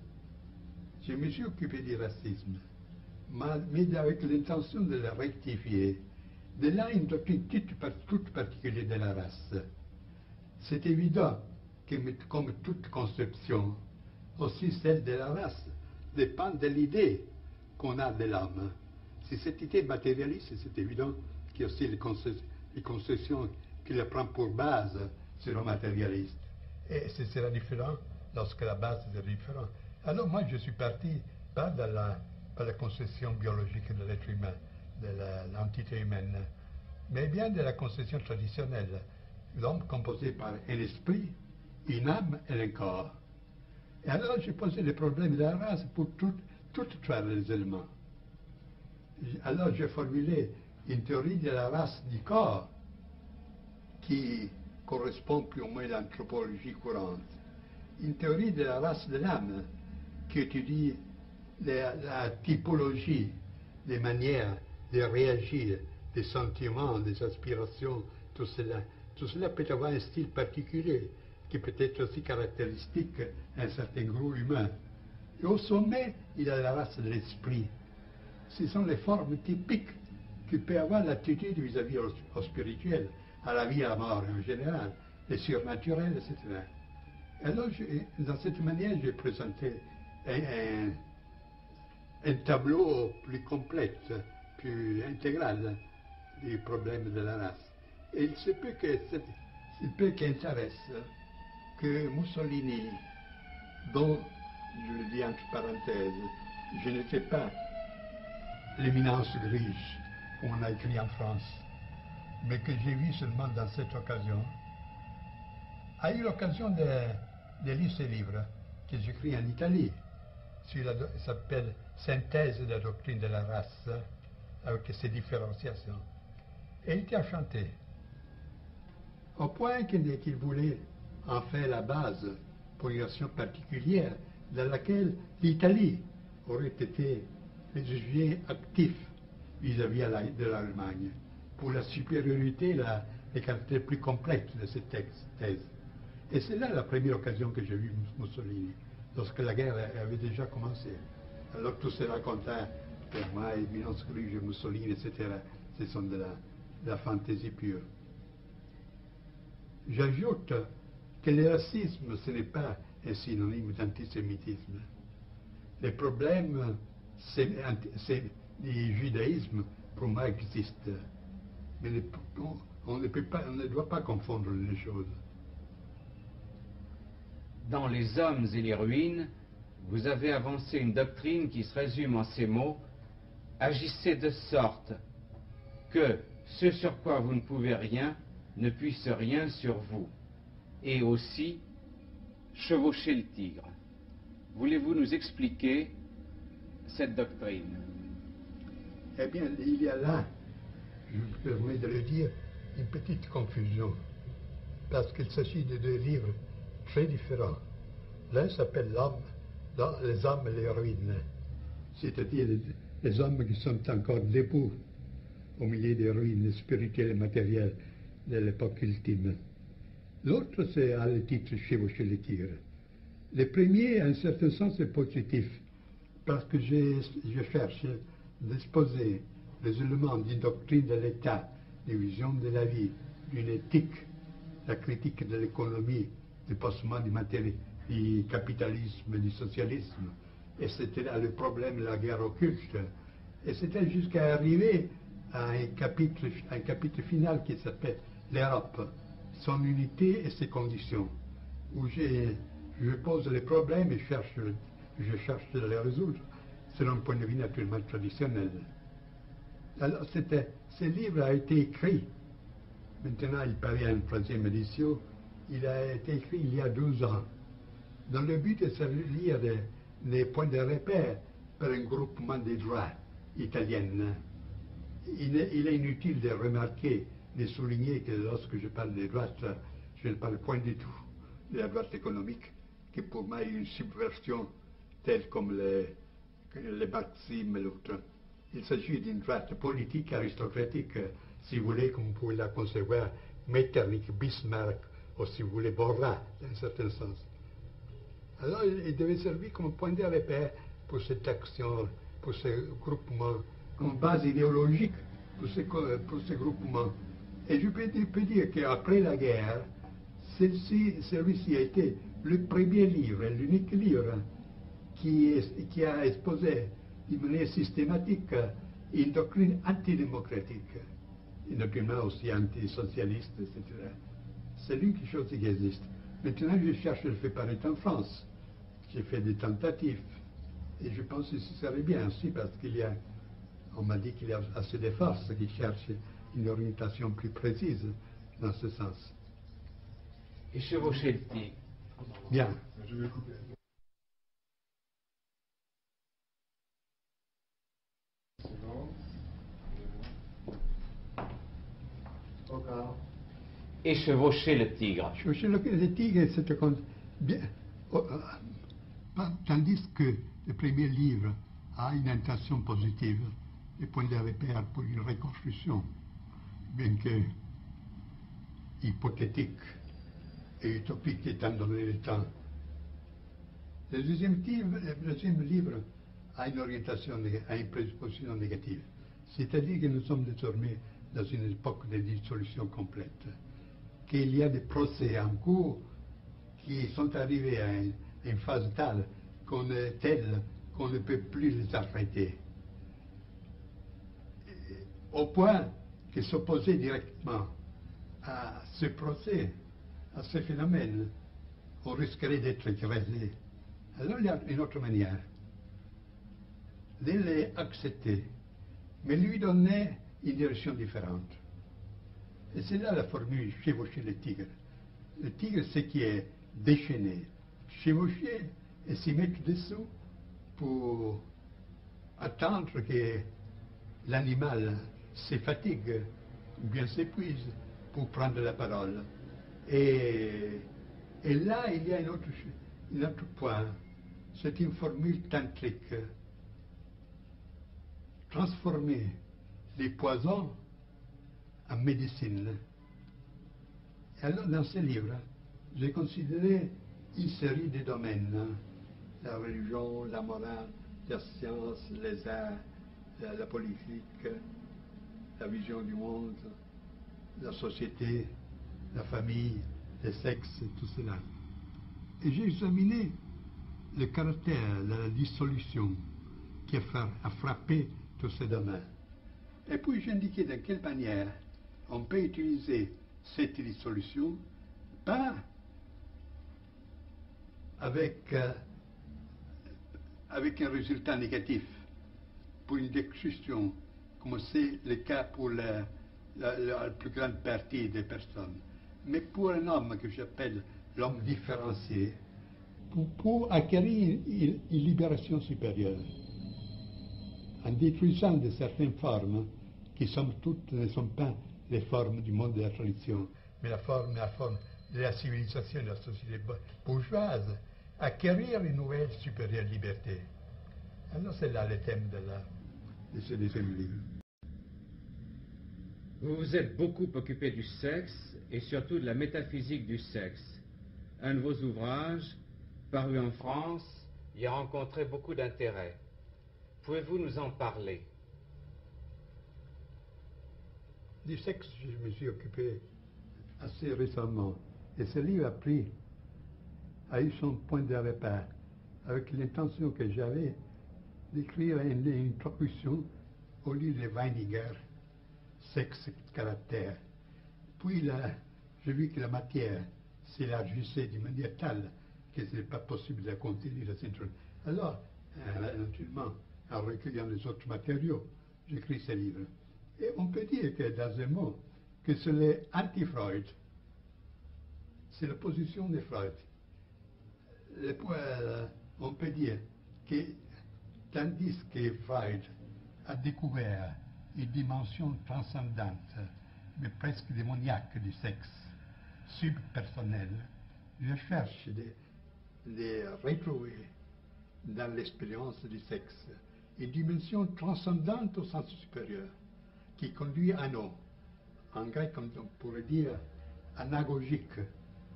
je me suis occupé du racisme, mais avec l'intention de le rectifier. De là, une doctrine toute particulière de la race. C'est évident que, comme toute conception, aussi celle de la race dépend de l'idée qu'on a de l'homme. Si cette idée est matérialiste, c'est évident qu'il y a aussi les conceptions qui la prend pour base seront matérialistes. Et ce sera différent lorsque la base est différente. Alors moi, je suis parti pas de la conception biologique de l'être humain, de l'entité humaine, mais bien de la conception traditionnelle. L'homme composé par un esprit, une âme et un corps. Et alors j'ai posé le problème de la race pour toutes les éléments. Alors j'ai formulé une théorie de la race du corps qui correspond plus ou moins à l'anthropologie courante. Une théorie de la race de l'âme qui étudie la typologie des manières de réagir, des sentiments, des aspirations, tout cela. Tout cela peut avoir un style particulier qui peut être aussi caractéristique d'un certain groupe humain. Et au sommet, il y a la race de l'esprit. Ce sont les formes typiques qui peut avoir l'attitude vis-à-vis au spirituel, à la vie et à la mort en général, les surnaturels, etc. Alors, dans cette manière, j'ai présenté un tableau plus complet, plus intégral du problème de la race. Et il se peut qu'intéresse que Mussolini, dont, je le dis entre parenthèses, je n'étais pas l'éminence grise, comme on a écrit en France, mais que j'ai vu seulement dans cette occasion, a eu l'occasion de lire ce livre que j'écris en Italie. Il s'appelle Synthèse de la doctrine de la race, avec ses différenciations. Et il était enchanté, au point qu'il voulait en faire la base pour une action particulière dans laquelle l'Italie aurait été le sujet actif vis-à-vis de l'Allemagne, pour la supériorité, les caractères plus complètes de cette thèse. Et c'est là la première occasion que j'ai vu Mussolini, lorsque la guerre avait déjà commencé. Alors tout se raconta, pour moi, éminence grise, Mussolini, etc., ce sont de la fantaisie pure. J'ajoute que le racisme, ce n'est pas un synonyme d'antisémitisme. Le problème du judaïsme, pour moi, existe. Mais on ne doit pas confondre les choses. Dans Les Hommes et les Ruines, vous avez avancé une doctrine qui se résume en ces mots: agissez de sorte que ce sur quoi vous ne pouvez rien ne puisse rien sur vous, et aussi chevauchez le tigre. Voulez-vous nous expliquer cette doctrine? Eh bien, il y a là, je me permets de le dire, une petite confusion, parce qu'il s'agit de deux livres très différents. L'un s'appelle Les hommes et les ruines, c'est-à-dire les hommes qui sont encore debout au milieu des ruines spirituelles et matérielles de l'époque ultime. L'autre, c'est à le titre Chevaucher le tigre. Le premier, en un certain sens, est positif, parce que je cherche d'exposer les éléments d'une doctrine de l'État, d'une vision de la vie, d'une éthique, la critique de l'économie, du passement du capitalisme, du socialisme. Et c'était là le problème de la guerre occulte. Et c'était jusqu'à arriver à un chapitre final qui s'appelle l'Europe, son unité et ses conditions, où je pose les problèmes et je cherche de les résoudre selon un point de vue naturellement traditionnel. Alors ce livre a été écrit, maintenant il paraît en 3e édition, il a été écrit il y a 12 ans, dans le but de se lire les points de repère par un groupement des droits italiennes. Il est inutile de remarquer, de souligner que lorsque je parle des droites, je ne parle point du tout de la droite économique, qui pour moi est une subversion telle comme les marxisme et l'autre. Il s'agit d'une droite politique, aristocratique, si vous voulez, comme vous pouvez la concevoir, Metternich, Bismarck, ou si vous voulez, Borra, dans un certain sens. Alors, il devait servir comme point de repère pour cette action, pour ce groupement, comme base idéologique pour ce groupement. Et je peux dire qu'après la guerre, celui-ci a été le premier livre, l'unique livre qui a exposé d'une manière systématique une doctrine antidémocratique, une doctrine aussi antisocialiste, etc. C'est l'unique chose qui existe. Maintenant, je cherche de le faire paraître en France. J'ai fait des tentatives. Et je pense que ce serait bien aussi parce on m'a dit qu'il y a assez de forces qui cherchent une orientation plus précise dans ce sens. Et chevaucher le tigre. Bien. Je vais couper. Au cas. Et chevaucher le tigre. Chevaucher le tigre, c'est bien. Tandis que le premier livre a une intention positive, le point de repère pour une reconstruction, bien que hypothétique et utopique étant donné le temps. Le deuxième livre a une orientation, a une prédisposition négative. C'est-à-dire que nous sommes désormais dans une époque de dissolution complète, qu'il y a des procès en cours qui sont arrivés à une phase telle qu'on ne peut plus les arrêter. Au point que s'opposer directement à ce procès, à ce phénomène, on risquerait d'être écrasé. Alors il y a une autre manière de les accepter, mais lui donner une direction différente. Et c'est là la formule chevaucher le tigre. Le tigre, c'est qui est déchaîné, chevaucher et s'y mettre dessous pour attendre que l'animal se fatigue ou bien s'épuise pour prendre la parole. Et là, il y a un autre point. C'est une formule tantrique. Transformer les poisons en médecine. Et alors, dans ce livre, j'ai considéré une série de domaines. La religion, la morale, la science, les arts, la politique, la vision du monde, la société, la famille, le sexe, tout cela. Et j'ai examiné le caractère de la dissolution qui a frappé tous ces domaines. Et puis j'ai indiqué de quelle manière on peut utiliser cette dissolution, pas avec un résultat négatif pour une destruction, comme c'est le cas pour la plus grande partie des personnes, mais pour un homme que j'appelle l'homme différencié, pour acquérir une libération supérieure, en détruisant de certaines formes qui, somme toute, ne sont pas les formes du monde de la tradition, mais la forme de la civilisation de la société bourgeoise, acquérir une nouvelle supérieure liberté. Alors c'est là le thème de ce deuxième livre. Vous vous êtes beaucoup occupé du sexe et surtout de la métaphysique du sexe. Un de vos ouvrages, paru en France, y a rencontré beaucoup d'intérêt. Pouvez-vous nous en parler? Du sexe, je me suis occupé assez récemment. Et ce livre a eu son point de repère, avec l'intention que j'avais d'écrire une introduction au livre de Weininger, Sexe et caractère. Puis là, j'ai vu que la matière s'élargissait d'une manière telle que ce n'est pas possible de contenir cette introduction. Alors, naturellement, en recueillant les autres matériaux, j'écris ce livre. Et on peut dire que, dans un mot, que c'est l'anti-Freud. C'est la position de Freud. On peut dire que, tandis que Freud a découvert une dimension transcendante, mais presque démoniaque du sexe, subpersonnel, je cherche de retrouver dans l'expérience du sexe une dimension transcendante au sens supérieur, qui conduit à nous. En grec, on pourrait dire anagogique,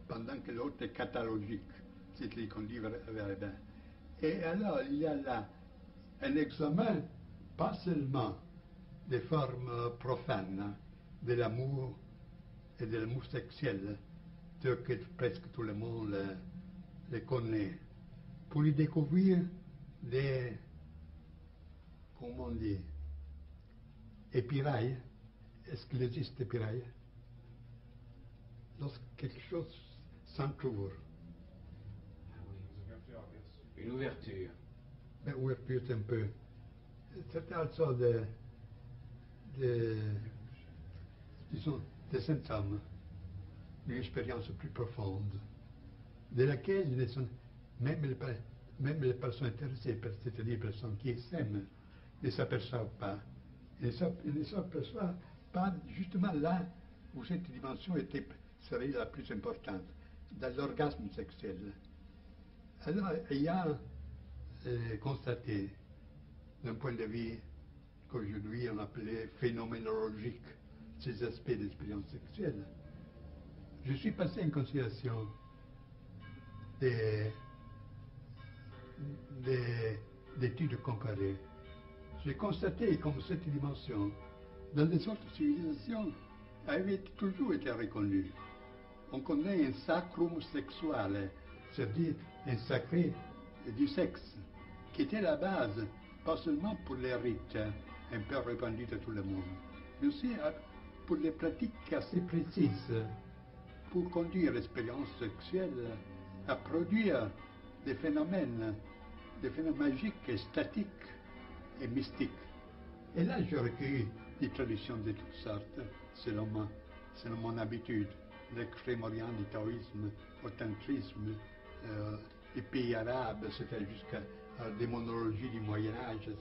pendant que l'autre est catalogique, c'est qui conduit vers le bien. Et alors, il y a là un examen, pas seulement des formes profanes de l'amour et de l'amour sexuel, tel que presque tout le monde le connaît, pour y découvrir des, comment on dit, épirailles. Est-ce qu'il existe épirailles? Lorsque quelque chose s'entrouvre. Une ouverture. Mais ouverture, c'est un peu. C'est une sorte disons, des symptômes d'une expérience plus profonde, de laquelle même les personnes intéressées, c'est-à-dire les personnes qui s'aiment, ne s'aperçoivent pas. Ils ne s'aperçoivent pas justement là où cette dimension serait la plus importante, dans l'orgasme sexuel. Alors, il y a constaté, d'un point de vue qu'aujourd'hui on appelait phénoménologique, ces aspects d'expérience sexuelle. Je suis passé en considération d'études comparées. J'ai constaté comme cette dimension, dans les autres civilisations, avait toujours été reconnue. On connaît un sacrum sexual, c'est-à-dire un sacré du sexe, qui était la base, pas seulement pour les rites, un peu répandus à tout le monde, mais aussi pour des pratiques assez précises, pour conduire l'expérience sexuelle à produire des phénomènes magiques, et statiques et mystiques. Et là, j'ai recueilli des traditions de toutes sortes, selon mon habitude, l'extrême-orient du taoïsme, au tantrisme, les pays arabes, c'était jusqu'à la démonologie du Moyen-Âge, etc.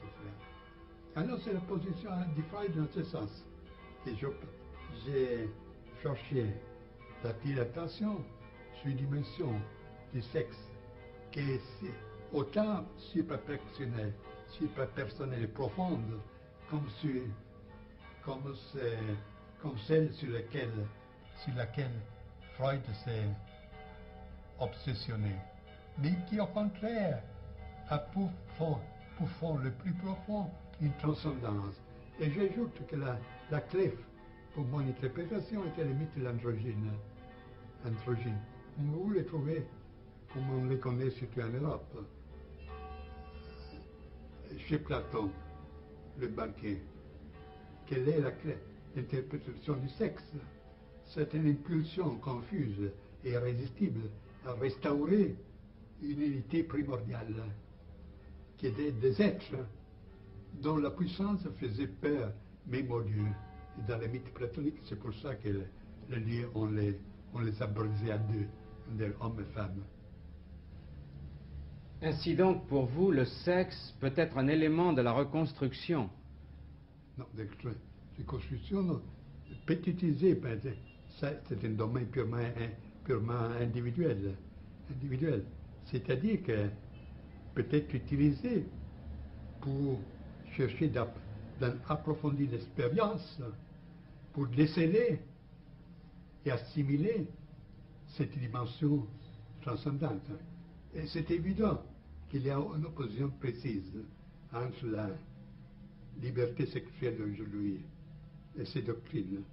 Alors, c'est la position du Freud dans ce sens. Et j'ai cherché d'attirer l'attention sur une dimension du sexe qui est autant suprapersonnelle et profonde comme celle sur laquelle Freud s'est obsessionné, mais qui au contraire a pour fond le plus profond une transcendance. Et j'ajoute que la clé pour mon interprétation était le mythe de l'androgyne. Vous les trouvez comme on les connaît surtout en Europe. Chez Platon, le banquet, quelle est la clé d'interprétation du sexe? C'est une impulsion confuse et irrésistible à restaurer une unité primordiale, qui était des êtres dont la puissance faisait peur même aux dieux. Et dans les mythes platoniques, c'est pour ça que les dieux, on les a brisés à deux, hommes et femmes. Ainsi donc, pour vous, le sexe peut être un élément de la reconstruction? Non, de reconstruction, non. Pétitisé, ça, c'est un domaine purement individuel. C'est-à-dire que peut-être utilisé pour chercher d'approfondir l'expérience, pour déceler et assimiler cette dimension transcendante. Et c'est évident qu'il y a une opposition précise entre la liberté sexuelle d'aujourd'hui et ses doctrines.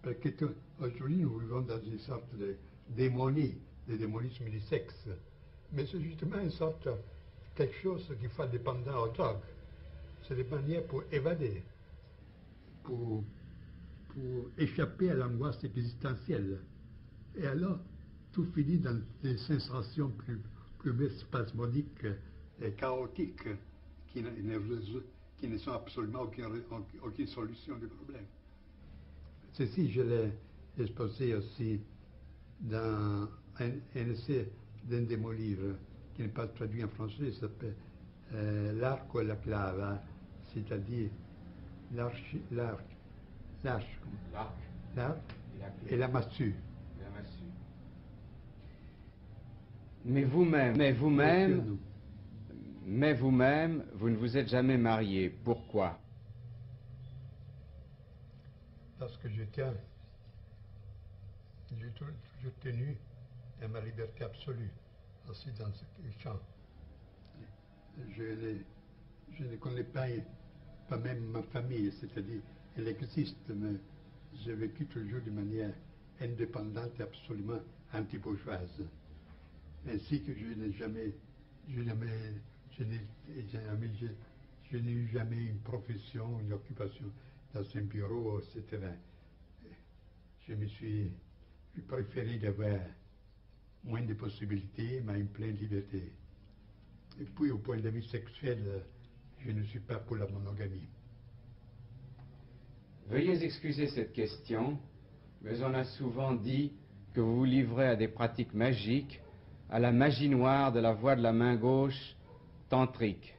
Parce qu'aujourd'hui, nous vivons dans une sorte de démonie, de démonisme du sexe. Mais c'est justement une sorte, quelque chose qui fait dépendant aux drogues. C'est des manières pour évader, pour échapper à l'angoisse existentielle. Et alors, tout finit dans des sensations plus spasmodiques et chaotiques qui ne sont absolument aucune solution du problème. Ceci, je l'ai exposé aussi dans un essai d'un de mes livres, qui n'est pas traduit en français, s'appelle L'arco et la clava, c'est-à-dire l'arc et la massue. Mais vous-même, vous ne vous êtes jamais marié. Pourquoi? Parce que j'ai toujours tenu à ma liberté absolue, aussi dans ce champ. Je ne connais pas même ma famille, c'est-à-dire, elle existe, mais j'ai vécu toujours de manière indépendante et absolument anti-bourgeoise. Ainsi que je n'ai eu jamais une profession, une occupation dans un bureau, etc. J'ai préféré d'avoir moins de possibilités, mais une pleine liberté. Et puis, au point de vue sexuel, je ne suis pas pour la monogamie. Veuillez excuser cette question, mais on a souvent dit que vous vous livrez à des pratiques magiques, à la magie noire de la voix de la main gauche tantrique.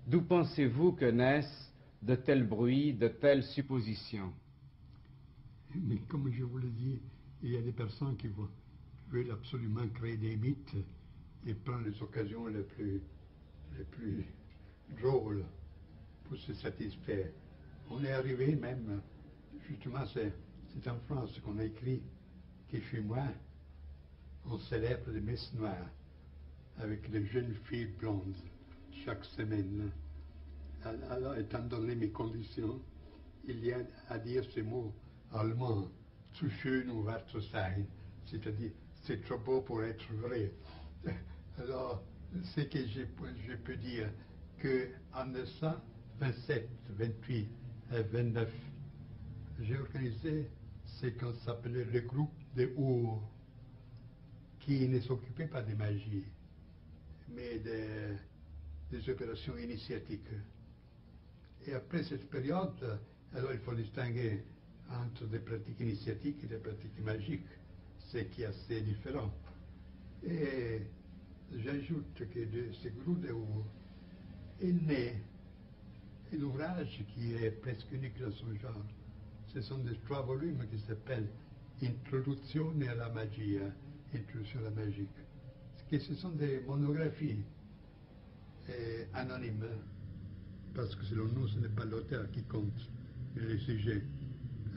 D'où pensez-vous que naissent de tels bruits, de telles suppositions? Mais comme je vous l'ai dit, il y a des personnes qui veulent absolument créer des mythes et prendre les occasions les plus drôles pour se satisfaire. On est arrivé même, justement, c'est en France qu'on a écrit que chez moi, on célèbre les messes noires avec les jeunes filles blondes chaque semaine. Alors, étant donné mes conditions, il y a à dire ce mot allemand, zu schön um wahr zu sein, c'est-à-dire c'est trop beau pour être vrai. Alors, ce que je peux dire, qu'en 1927, 28 et 29, j'ai organisé ce qu'on s'appelait le groupe de Our, qui ne s'occupait pas de magie, mais des opérations initiatiques. Et après cette période, alors il faut distinguer entre des pratiques initiatiques et des pratiques magiques, ce qui est assez différent. Et j'ajoute que de ce groupe de Our est né un ouvrage qui est presque unique dans son genre. Ce sont des 3 volumes qui s'appellent Introduzione alla magia, Introduction à la magie. Ce sont des monographies anonymes, parce que selon nous, ce n'est pas l'auteur qui compte, mais le sujet,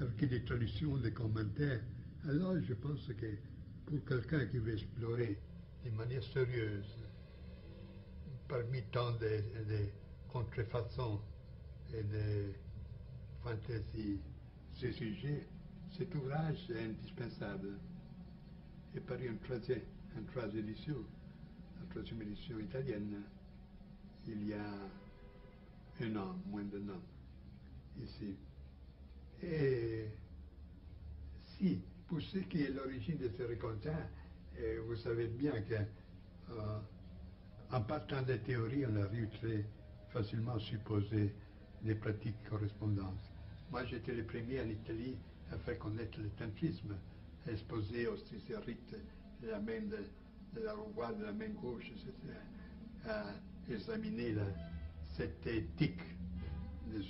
avec des traductions, des commentaires. Alors je pense que pour quelqu'un qui veut explorer de manière sérieuse, parmi tant de contrefaçons et de fantaisies, ce sujet, cet ouvrage est indispensable. Et paru en troisième édition italienne, il y a un an, moins d'un an, ici. Et si, pour ce qui est l'origine de ce rencontre, vous savez bien qu'en partant des théories, on arrive très facilement à supposer des pratiques correspondantes. Moi, j'étais le premier en Italie à faire connaître le tantrisme, à exposer aussi ces rites de la main de la roue, de la main gauche, etc., à examiner cette éthique de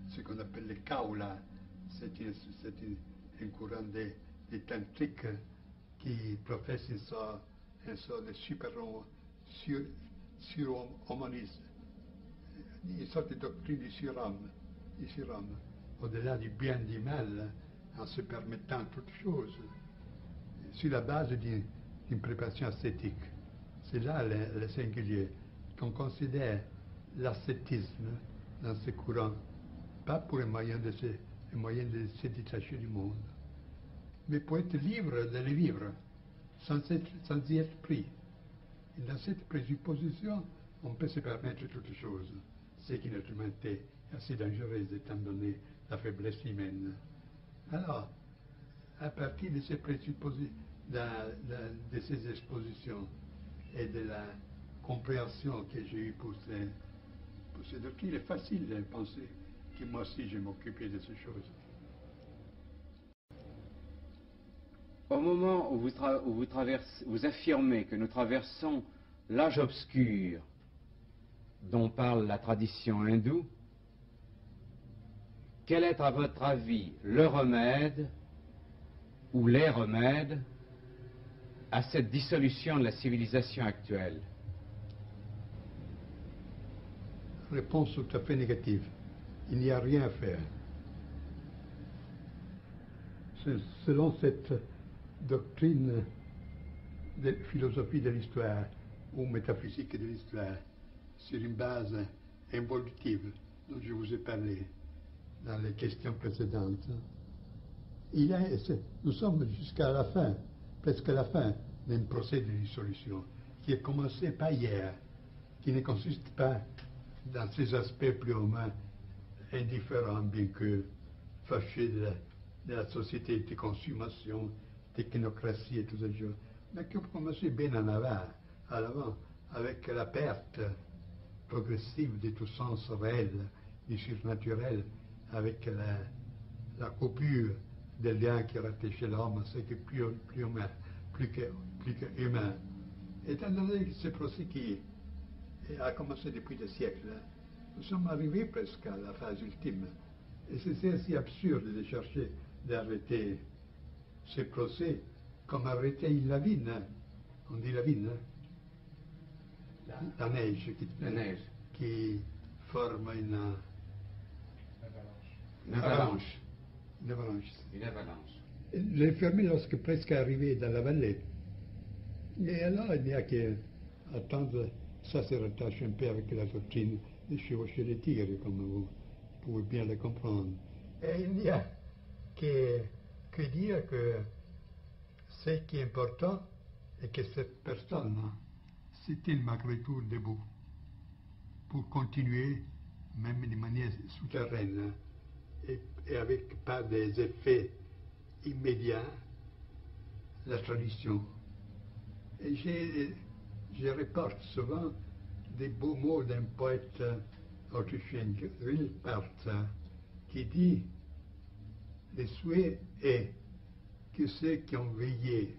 ce qu'on appelle le kaula. C'est un courant de tantrique qui professe une sorte de surhumanisme, une sorte de doctrine du surhomme, au-delà du bien et du mal, en se permettant toutes choses, sur la base d'une préparation ascétique. C'est là le singulier, qu'on considère l'ascétisme dans ce courant, pas pour les moyens de se détacher du monde, mais pour être libre de le vivre, sans y être pris. Et dans cette présupposition, on peut se permettre toutes choses, ce qui naturellement est assez dangereux étant donné la faiblesse humaine. Alors, à partir de ces présuppositions, de ces expositions et de la compréhension que j'ai eue pour ces doctrines, il est facile de penser que moi aussi je m'occupais de ces choses. Au moment où vous affirmez que nous traversons l'âge obscur dont parle la tradition hindoue, quel est à votre avis le remède ou les remèdes à cette dissolution de la civilisation actuelle? Réponse tout à fait négative. Il n'y a rien à faire. Selon cette doctrine de philosophie de l'histoire ou métaphysique de l'histoire, sur une base involutive dont je vous ai parlé dans les questions précédentes, nous sommes jusqu'à la fin, presque à la fin d'un procès de dissolution qui a commencé pas hier, qui ne consiste pas dans ses aspects plus ou moins indifférents, bien que fâchés de la société de consommation, technocratie et tout ça, mais qui a commencé bien en avant, avec la perte progressive de tout sens réel, du surnaturel, avec la coupure des liens qui rattachaient l'homme à ce qui est plus humain, plus que humain. Étant donné que ce procès qui a commencé depuis des siècles, nous sommes arrivés presque à la phase ultime. Et c'est assez absurde de chercher d'arrêter ce procès comme arrêter une lavine. On dit lavine, la neige qui forme une avalanche. Une avalanche. Les fermer lorsque presque arrivé dans la vallée. Et alors, il n'y a qu'à attendre, ça se rattache un peu avec la doctrine de chevaucher les tigres, comme vous pouvez bien le comprendre. Et il n'y a que dire que ce qui est important est que cette personne, c'est-il malgré tout debout, pour continuer, même de manière souterraine, et avec pas des effets immédiats, la tradition. Et je reporte souvent des beaux mots d'un poète autrichien, Rilpart, qui dit « Le souhait est que ceux qui ont veillé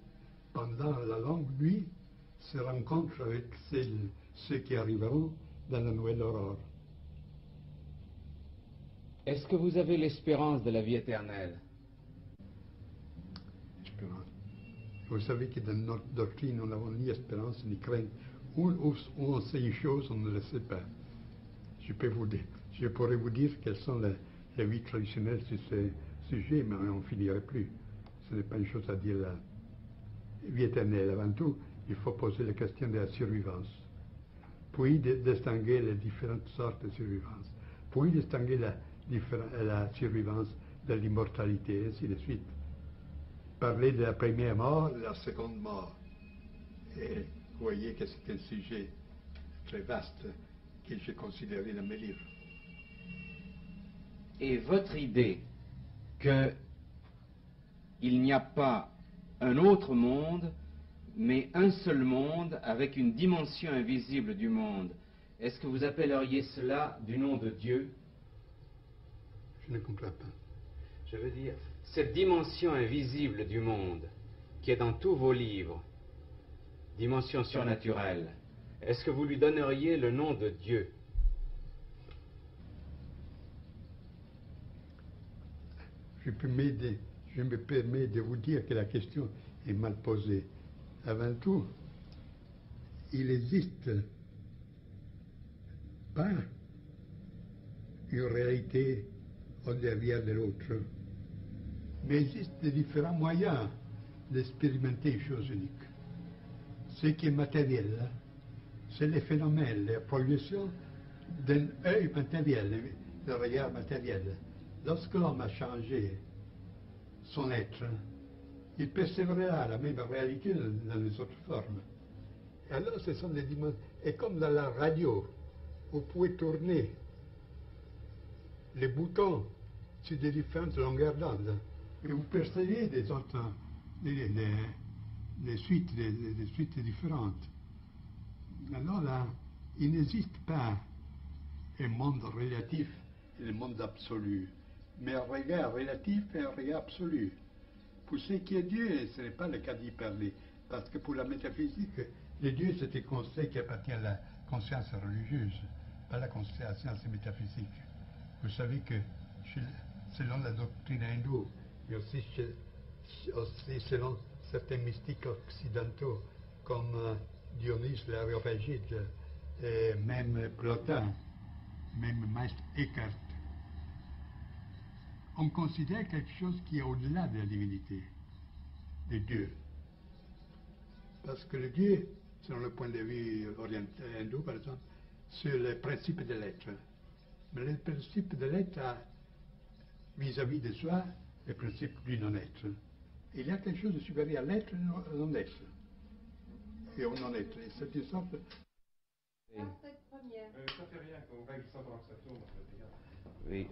pendant la longue nuit se rencontrent avec ceux qui arriveront dans la nouvelle aurore. » Est-ce que vous avez l'espérance de la vie éternelle? Espérance. Vous savez que dans notre doctrine, nous n'avons ni espérance ni crainte. Où on sait une chose, on ne le sait pas. Je pourrais vous dire quelles sont les vies traditionnelles sur ce sujet, mais on ne finirait plus. Ce n'est pas une chose à dire là. Vie éternelle, avant tout, il faut poser la question de la survivance. Puis distinguer les différentes sortes de survivance. Puis distinguer la survivance de l'immortalité, et ainsi de suite. Parler de la première mort, de la seconde mort. Et vous voyez que c'est un sujet très vaste que j'ai considéré dans mes livres. Et votre idée qu'il n'y a pas un autre monde, mais un seul monde avec une dimension invisible du monde, est-ce que vous appelleriez cela du nom de Dieu? Je ne comprends pas. Je veux dire, cette dimension invisible du monde, qui est dans tous vos livres, dimension surnaturelle, est-ce que vous lui donneriez le nom de Dieu? Je me permets de vous dire que la question est mal posée. Avant tout, il n'existe pas une réalité au derrière de l'autre, mais il existe de différents moyens d'expérimenter une chose unique. Ce qui est matériel, c'est les phénomènes, les projections d'un œil matériel, le regard matériel. Lorsque l'homme a changé son être, il persévérera la même réalité dans les autres formes. Et alors, ce sont des dimensions. Et comme dans la radio, vous pouvez tourner les boutons sur des différentes longueurs d'onde, et vous percevez des autres, des suites différentes. Alors là, il n'existe pas un monde relatif et un monde absolu, mais un regard relatif et un regard absolu. Pour ce qui est Dieu, ce n'est pas le cas d'y parler, parce que pour la métaphysique, le Dieu c'est un concept qui appartient à la conscience religieuse, pas à la conscience métaphysique. Vous savez que selon la doctrine hindoue, et aussi selon certains mystiques occidentaux, comme Dionys l'Aréopagite, et même Plotin, même Maître Eckhart, on considère quelque chose qui est au-delà de la divinité, de Dieu. Parce que le Dieu, selon le point de vue oriental hindou par exemple, c'est le principe de l'être. Mais le principe de l'être a vis-à-vis de soi le principe du non-être. Il y a quelque chose de supérieur à l'être et au non-être. Et au non-être. Et c'est une sorte de... Cette première. Ça fait rien, qu'on règle ça pendant que ça tourne. Oui,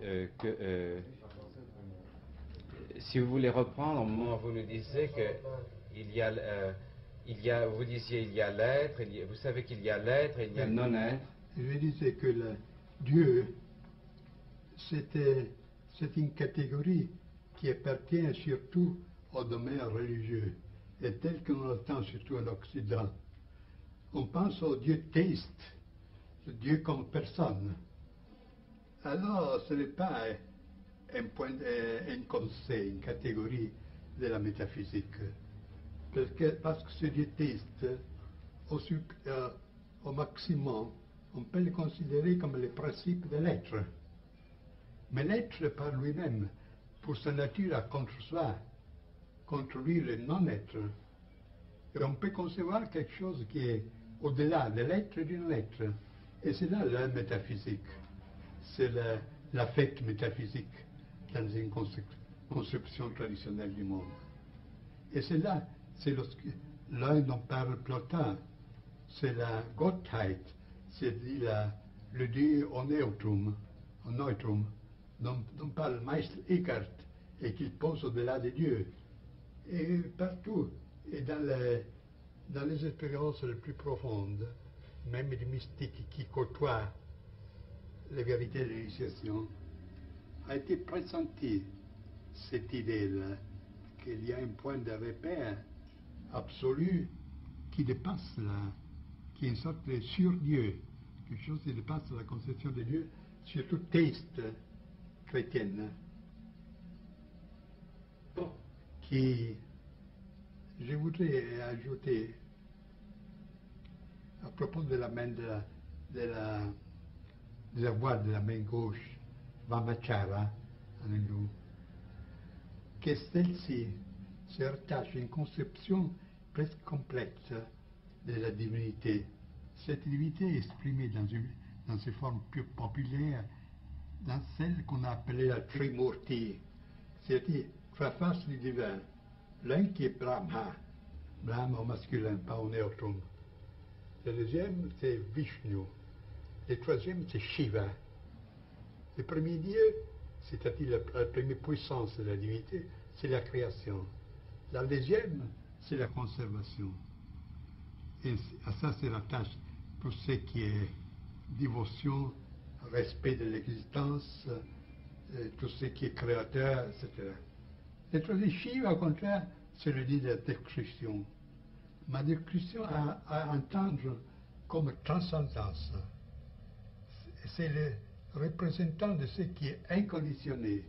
si vous voulez reprendre, au moment où vous nous disiez que vous disiez il y a l'être, vous savez qu'il y a l'être et il y a le non-être. Je disais que Dieu, c'est une catégorie qui appartient surtout au domaine religieux, et tel qu'on l'entend surtout en Occident. On pense au Dieu théiste, le Dieu comme personne. Alors, ce n'est pas un concept, une catégorie de la métaphysique. Parce que ce Dieu théiste, au maximum, on peut le considérer comme le principe de l'être. Mais l'être par lui-même, pour sa nature, a contre soi, contre lui le non-être. Et on peut concevoir quelque chose qui est au-delà de l'être et du non-être. Et c'est là la métaphysique. C'est l'affect métaphysique dans une conception traditionnelle du monde. Et c'est là, c'est l'un dont parle Plotin, c'est la Gottheit, c'est-à-dire le Dieu en neutrum, dont parle Maître Eckhart, et qu'il pose au-delà de Dieu. Et partout, et dans les expériences les plus profondes, même les mystiques qui côtoient les vérités de l'initiation, a été pressenti cette idée-là, qu'il y a un point de repère absolu qui dépasse qui est une sorte de sur-Dieu, quelque chose qui dépasse la conception de Dieu, surtout théiste chrétienne, qui, je voudrais ajouter, à propos de la main de la voix de la main gauche, Vamachara, en hindou, que celle-ci se rattache à une conception presque complète de la divinité. Cette divinité est exprimée dans ses formes plus populaires, dans celle qu'on a appelée la Trimurti, c'est-à-dire trois faces du divin. L'un qui est Brahma, Brahma au masculin, pas au neutrum. Le deuxième, c'est Vishnu. Le troisième, c'est Shiva. Le premier Dieu, c'est-à-dire la première puissance de la divinité, c'est la création. La deuxième, c'est la conservation. Et à ça se rattache tout ce qui est dévotion, respect de l'existence, tout ce qui est créateur, etc. Le troisième, Shiva, au contraire, c'est le Dieu de la destruction. Ma destruction à entendre comme transcendance. C'est le représentant de ce qui est inconditionné,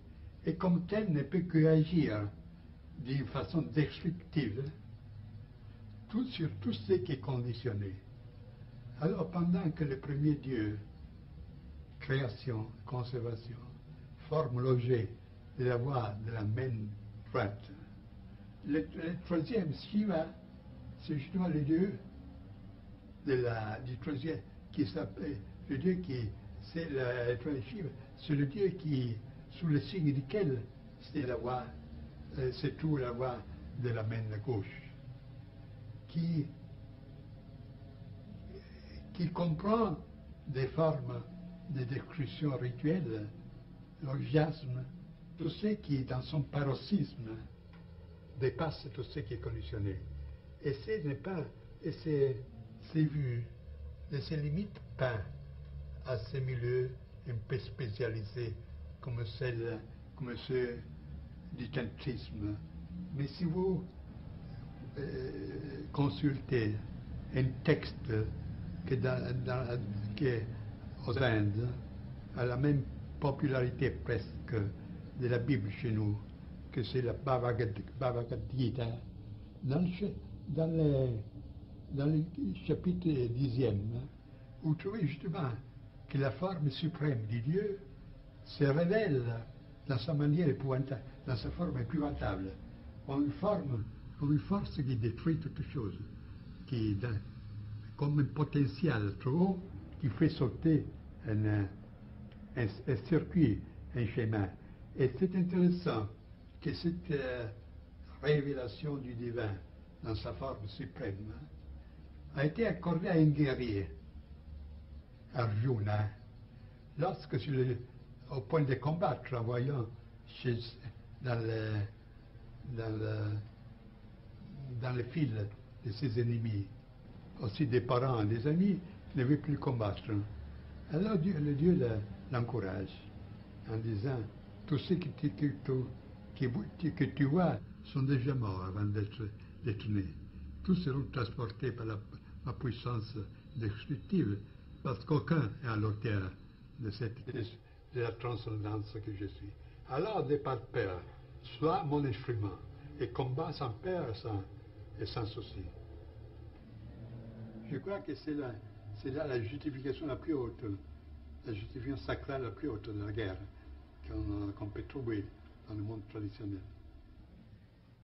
et comme tel ne peut que agir d'une façon destructive sur tout ce qui est conditionné. Alors pendant que le premier Dieu, création, conservation, forme l'objet de la voix de la main droite, le troisième, Shiva, c'est justement le Dieu du troisième, qui s'appelle le Dieu qui c'est l'étoile Shiva, c'est le Dieu qui, sous le signe duquel c'est la voie, c'est tout la voie de la main gauche, qui comprend des formes de description rituelle, l'orgiasme, tout ce qui, dans son paroxysme, dépasse tout ce qui est conditionné. Et ce n'est pas, et c'est vu, ne se limite pas à ces milieux un peu spécialisés comme ceux du tantrisme. Mais si vous consultez un texte qui aux Indes a la même popularité presque de la Bible chez nous, que c'est la Bhagavad Gita, dans le chapitre 10e, vous trouvez justement que la forme suprême du Dieu se révèle dans sa manière épouvantable, dans sa forme épouvantable, en une force qui détruit toute chose, qui est comme un potentiel trop haut qui fait sauter un circuit, un schéma. Et c'est intéressant que cette révélation du divin dans sa forme suprême a été accordée à un guerrier, Arjuna, lorsque au point de combattre, en voyant dans le fil de ses ennemis, aussi des parents, des amis, ne veut plus combattre. Alors le Dieu l'encourage en disant, tous ceux que tu vois sont déjà morts avant d'être nés. Tous seront transportés par la puissance destructive, parce qu'aucun est à l'auteur de la transcendance que je suis. Alors, de par peur, sois mon instrument et combat sans peur et sans souci. Je crois que c'est là la justification la plus haute, la justification sacrale la plus haute de la guerre qu'on peut trouver dans le monde traditionnel.